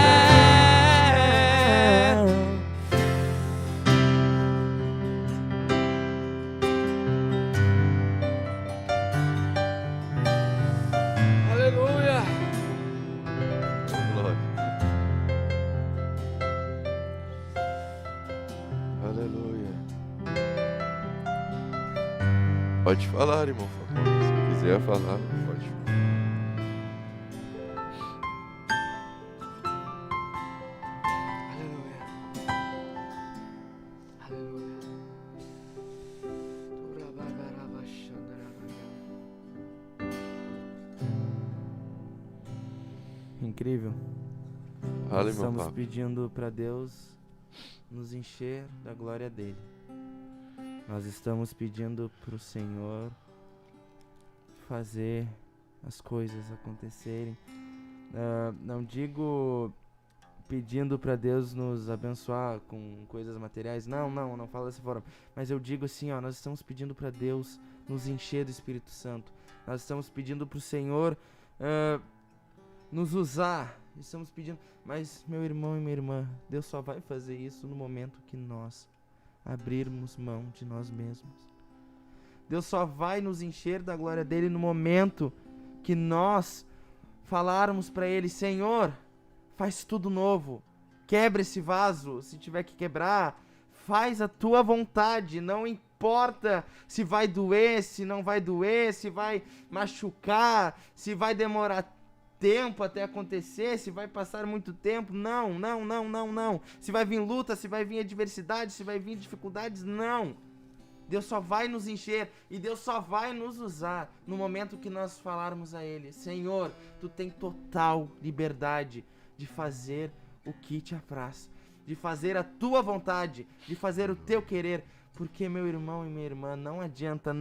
Pode falar, irmão Facundo. Se quiser falar, pode. Aleluia. Aleluia. Incrível. Fala, Nós irmão estamos Pablo. pedindo para Deus nos encher da glória dele. Nós estamos pedindo para o Senhor fazer as coisas acontecerem. Não digo pedindo para Deus nos abençoar com coisas materiais. Não falo dessa forma. Mas eu digo assim, ó, nós estamos pedindo para Deus nos encher do Espírito Santo. Nós estamos pedindo para o Senhor nos usar. Estamos pedindo, mas meu irmão e minha irmã, Deus só vai fazer isso no momento que nós abrirmos mão de nós mesmos. Deus só vai nos encher da glória dele no momento que nós falarmos para ele: Senhor, faz tudo novo, quebra esse vaso, se tiver que quebrar, faz a tua vontade, não importa se vai doer, se não vai doer, se vai machucar, se vai demorar tempo até acontecer, se vai passar muito tempo, não. Se vai vir luta, se vai vir adversidade, se vai vir dificuldades, não. Deus só vai nos encher e Deus só vai nos usar no momento que nós falarmos a ele: Senhor, tu tem total liberdade de fazer o que te apraz, de fazer a tua vontade, de fazer o teu querer. Porque, meu irmão e minha irmã, não adianta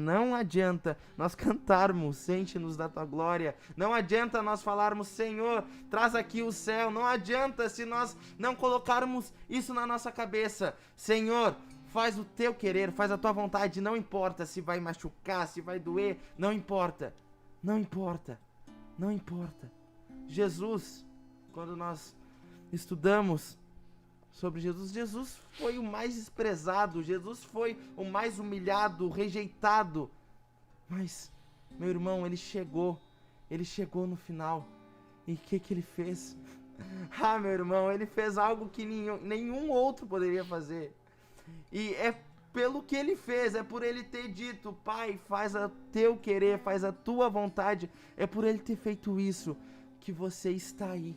nós cantarmos, enche-nos da tua glória. Não adianta nós falarmos: Senhor, traz aqui o céu. Não adianta se nós não colocarmos isso na nossa cabeça. Senhor, faz o teu querer, faz a tua vontade. Não importa se vai machucar, se vai doer, não importa. Jesus, quando nós estudamos sobre Jesus foi o mais desprezado, Jesus foi o mais humilhado, rejeitado. Mas, meu irmão, ele chegou no final. E o que ele fez? Meu irmão, ele fez algo que nenhum outro poderia fazer. E é pelo que ele fez, é por ele ter dito: Pai, faz o teu querer, faz a tua vontade. É por ele ter feito isso que você está aí,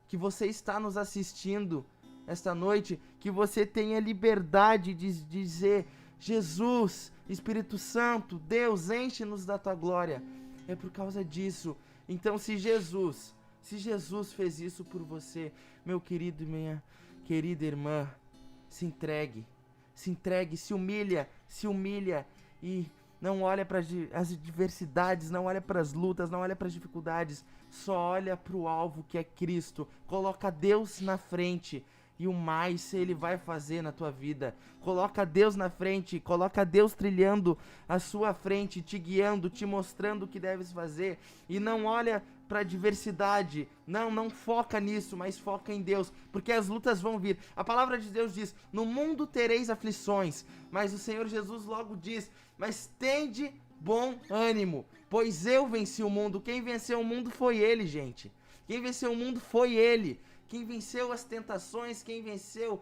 que você está nos assistindo esta noite, que você tenha liberdade de dizer: Jesus, Espírito Santo, Deus, enche-nos da tua glória. É por causa disso. Então, se Jesus fez isso por você, meu querido e minha querida irmã, se entregue, se humilha e não olha para as adversidades, não olha para as lutas, não olha para as dificuldades, só olha para o alvo, que é Cristo. Coloca Deus na frente e o mais ele vai fazer na tua vida. Coloca Deus na frente, coloca Deus trilhando a sua frente, te guiando, te mostrando o que deves fazer. E não olha para a adversidade, não foca nisso, mas foca em Deus, porque as lutas vão vir. A palavra de Deus diz: no mundo tereis aflições, mas o Senhor Jesus logo diz: mas tende bom ânimo, pois eu venci o mundo. Quem venceu o mundo foi ele, gente. Quem venceu o mundo foi ele. Quem venceu as tentações, quem venceu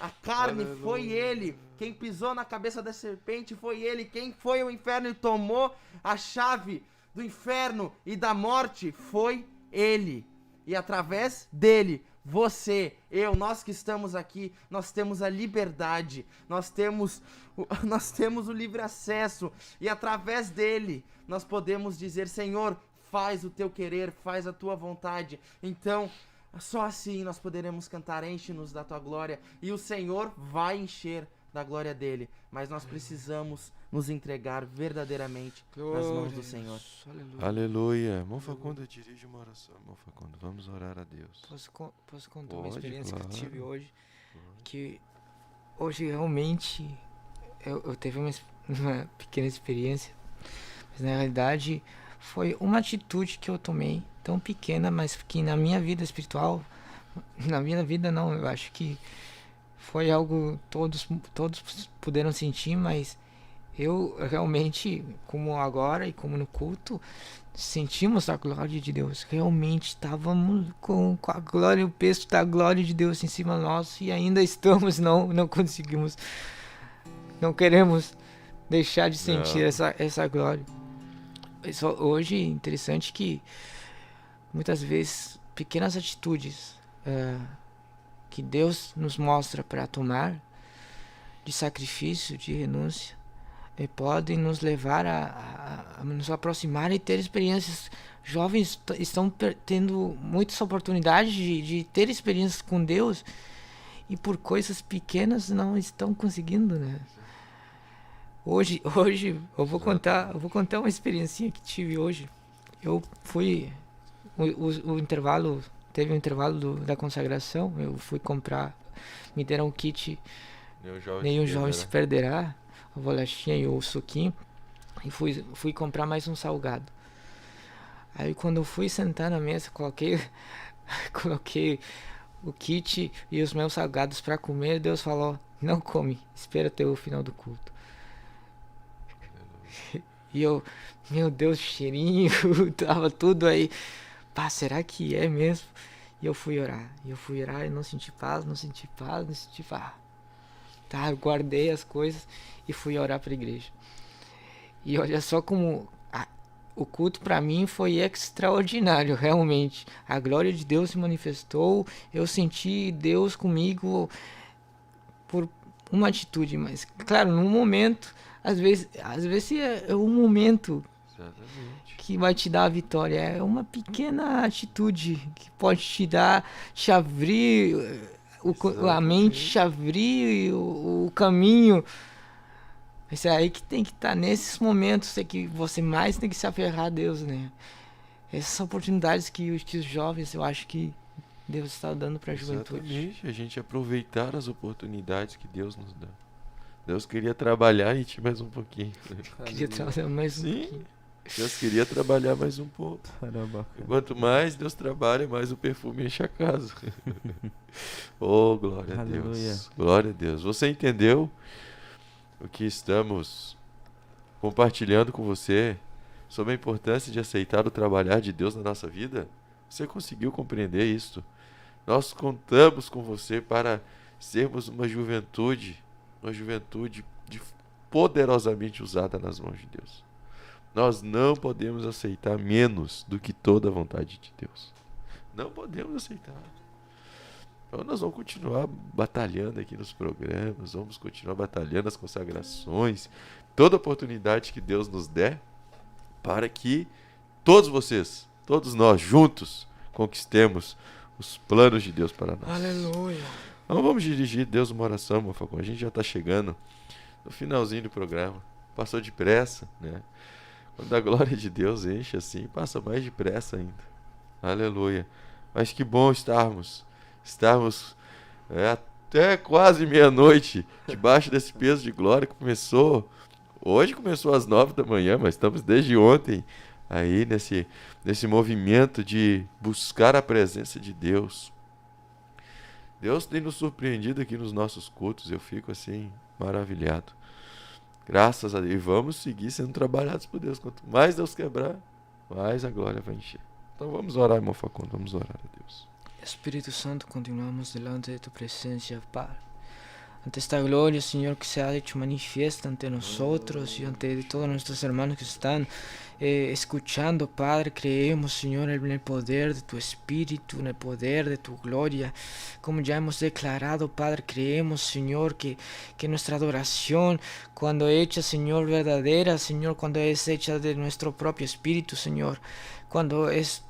a carne, aleluia, foi ele. Quem pisou na cabeça da serpente foi ele. Quem foi ao inferno e tomou a chave do inferno e da morte foi ele. E através dele, você, eu, nós que estamos aqui, nós temos a liberdade, nós temos o livre acesso. E através dele, nós podemos dizer: Senhor, faz o teu querer, faz a tua vontade. Então, só assim nós poderemos cantar: enche-nos da tua glória. E o Senhor vai encher da glória dele. Mas nós precisamos nos entregar verdadeiramente nas mãos do Senhor. Aleluia. Irmão Facundo, dirige uma oração. Irmão Facundo, vamos orar a Deus. Posso contar uma experiência que eu tive hoje? Que hoje realmente eu teve uma pequena experiência. Mas na realidade foi uma atitude que eu tomei, tão pequena, mas que na minha vida espiritual, na minha vida não, eu acho que foi algo todos puderam sentir, mas eu realmente, como agora e como no culto, sentimos a glória de Deus. Realmente estávamos com a glória, o peso da glória de Deus em cima de nós, e ainda estamos, não conseguimos, não queremos deixar de sentir Não. essa glória. Hoje, interessante que muitas vezes pequenas atitudes que Deus nos mostra para tomar, de sacrifício, de renúncia, podem nos levar a nos aproximar e ter experiências. Jovens estão tendo muitas oportunidades de ter experiências com Deus e por coisas pequenas não estão conseguindo, né? Hoje eu vou contar uma experiência que tive hoje. Eu fui o intervalo, teve um intervalo da consagração, eu fui comprar, me deram um kit Nenhum Jovem Se Perderá, a bolachinha e o suquinho, e fui comprar mais um salgado. Aí quando eu fui sentar na mesa, coloquei o kit e os meus salgados para comer, Deus falou: não come, espera até o final do culto. E eu, meu Deus, cheirinho, tava tudo aí. Pá, será que é mesmo? E eu fui orar e não senti paz. Tá, eu guardei as coisas e fui orar pra igreja. E olha só como o culto para mim foi extraordinário, realmente. A glória de Deus se manifestou, eu senti Deus comigo por uma atitude, mas claro, num momento, às vezes é um momento que vai te dar a vitória, é uma pequena atitude que pode te abrir a mente, te abrir o caminho. Isso é aí que tem que estar, nesses momentos é que você mais tem que se aferrar a Deus, né? Essas oportunidades que os jovens, eu acho que Deus está dando para a juventude. Exatamente, a gente aproveitar as oportunidades que Deus nos dá. Deus queria trabalhar em ti mais um pouquinho. Queria trabalhar mais um pouquinho. Sim, Deus queria trabalhar mais um pouco. E quanto mais Deus trabalha, mais o perfume enche a casa. Oh, glória a Deus. Glória a Deus. Você entendeu o que estamos compartilhando com você sobre a importância de aceitar o trabalhar de Deus na nossa vida? Você conseguiu compreender isso? Nós contamos com você para sermos uma juventude poderosamente usada nas mãos de Deus. Nós não podemos aceitar menos do que toda a vontade de Deus. Não podemos aceitar. Então nós vamos continuar batalhando aqui nos programas, vamos continuar batalhando nas consagrações, toda oportunidade que Deus nos der, para que todos vocês, todos nós juntos, conquistemos os planos de Deus para nós. Aleluia. Então vamos dirigir Deus uma oração, meu Facão. A gente já está chegando no finalzinho do programa. Passou depressa, né? Quando a glória de Deus enche assim, passa mais depressa ainda. Aleluia. Mas que bom estarmos até quase meia-noite, debaixo desse peso de glória que começou. Hoje começou às 9 da manhã, mas estamos desde ontem aí nesse movimento de buscar a presença de Deus. Deus tem nos surpreendido aqui nos nossos cultos, eu fico assim, maravilhado. Graças a Deus. E vamos seguir sendo trabalhados por Deus. Quanto mais Deus quebrar, mais a glória vai encher. Então vamos orar, irmão Facundo, vamos orar a Deus. Espíritu Santo, continuamos delante de tu presencia, Padre. Ante esta gloria, Señor, que se ha hecho manifiesta ante nosotros y ante todos nuestros hermanos que están escuchando, Padre, creemos, Señor, en el poder de tu Espíritu, en el poder de tu gloria. Como ya hemos declarado, Padre, creemos, Señor, que nuestra adoración, cuando hecha, Señor, verdadera, Señor, cuando es hecha de nuestro propio Espíritu, Señor, cuando es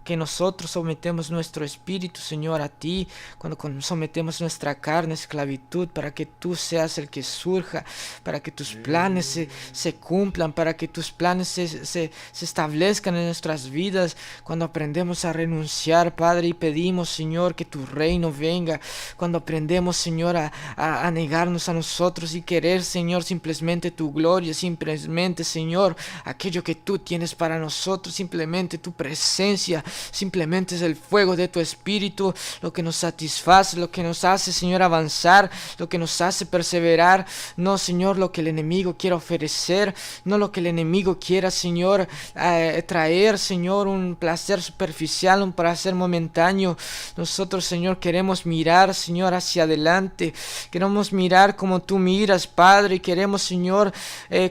que nosotros sometemos nuestro espíritu, Señor, a ti, cuando sometemos nuestra carne a esclavitud, para que tú seas el que surja, para que tus planes se cumplan, para que tus planes se establezcan en nuestras vidas, cuando aprendemos a renunciar, Padre, y pedimos, Señor, que tu reino venga, cuando aprendemos, Señor, a negarnos a nosotros y querer, Señor, simplemente tu gloria, simplemente, Señor, aquello que tú tienes para nosotros, simplemente tu presencia, simplemente es el fuego de tu Espíritu lo que nos satisface, lo que nos hace, Señor, avanzar, lo que nos hace perseverar. No, Señor, lo que el enemigo quiera ofrecer, no lo que el enemigo quiera, Señor, traer, Señor, un placer superficial, un placer momentáneo. Nosotros, Señor, queremos mirar, Señor, hacia adelante. Queremos mirar como tú miras, Padre, y queremos, Señor,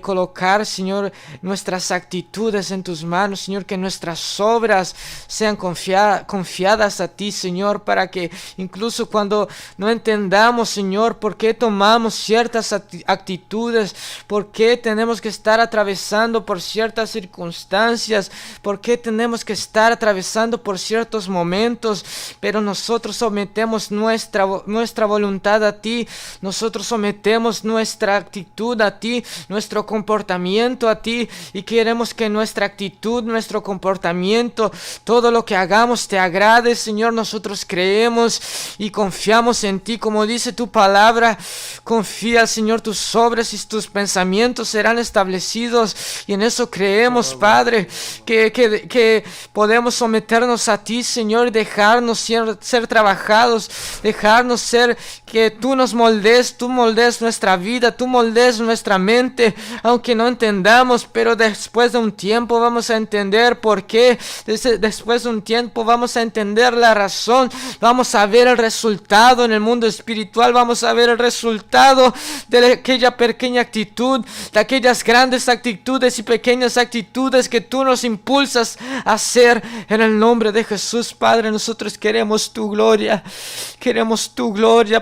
colocar, Señor, nuestras actitudes en tus manos, Señor, que nuestras obras sean confiadas a ti, Señor, para que incluso cuando no entendamos, Señor, por qué tomamos ciertas actitudes, por qué tenemos que estar atravesando por ciertas circunstancias, por qué tenemos que estar atravesando por ciertos momentos, pero nosotros sometemos nuestra voluntad a ti, nosotros sometemos nuestra actitud a ti, nuestro comportamiento a ti, y queremos que nuestra actitud, nuestro comportamiento, todo lo que hagamos te agrade, Señor. Nosotros creemos y confiamos en ti, como dice tu palabra. Confía, Señor, tus obras y tus pensamientos serán establecidos, y en eso creemos, Padre, que podemos someternos a ti, Señor, y dejarnos ser trabajados, dejarnos ser, que tú nos moldees, tú moldees nuestra vida, tú moldees nuestra mente, aunque no entendamos, pero después de un tiempo vamos a entender por qué, después de un tiempo vamos a entender la razón, vamos a ver el resultado en el mundo espiritual, vamos a ver el resultado de aquella pequeña actitud, de aquellas grandes actitudes y pequeñas actitudes que tú nos impulsas a hacer en el nombre de Jesús. Padre, nosotros queremos tu gloria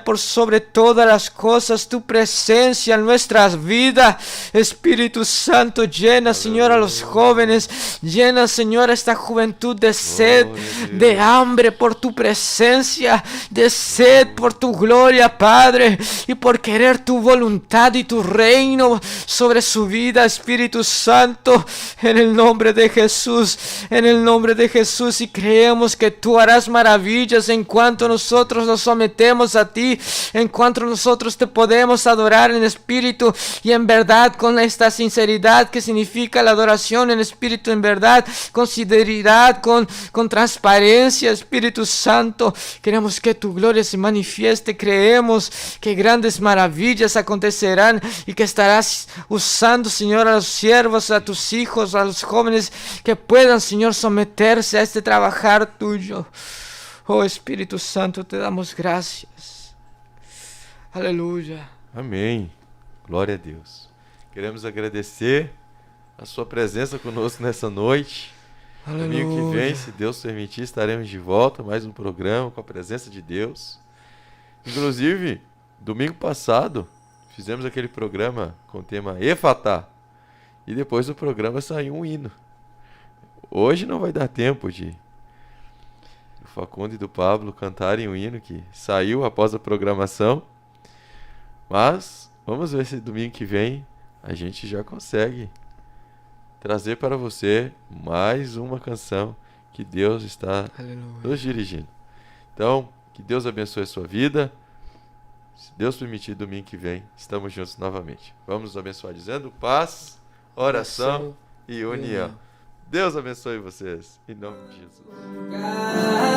por sobre todas las cosas, tu presencia en nuestras vidas. Espíritu Santo, llena, Señor, a los jóvenes, llena, Señor, a esta juventud de sed, de hambre por tu presencia, de sed por tu gloria, Padre, y por querer tu voluntad y tu reino sobre su vida, Espíritu Santo, en el nombre de Jesús, en el nombre de Jesús. Y creemos que tú harás maravillas en cuanto nosotros nos sometemos a ti, en cuanto nosotros te podemos adorar en espíritu y en verdad, con esta sinceridad que significa la adoración en espíritu, en verdad, con sinceridad, con transparencia. Espíritu Santo, queremos que tu gloria se manifieste. Creemos que grandes maravillas acontecerán y que estarás usando, Señor, a los siervos, a tus hijos, a los jóvenes, que puedan, Señor, someterse a este trabajar tuyo. Oh Espíritu Santo, te damos gracias. Aleluia. Amém. Glória a Deus. Queremos agradecer a sua presença conosco nessa noite. Aleluia. Domingo que vem, se Deus permitir, estaremos de volta, mais um programa com a presença de Deus. Inclusive, domingo passado, fizemos aquele programa com o tema Efatá, e depois do programa saiu um hino. Hoje não vai dar tempo de o Facundo e do Pablo cantarem o hino que saiu após a programação, mas vamos ver se domingo que vem a gente já consegue trazer para você mais uma canção que Deus está nos dirigindo. Então, que Deus abençoe a sua vida. Se Deus permitir, domingo que vem, estamos juntos novamente. Vamos nos abençoar dizendo paz, oração e união. Deus abençoe vocês. Em nome de Jesus.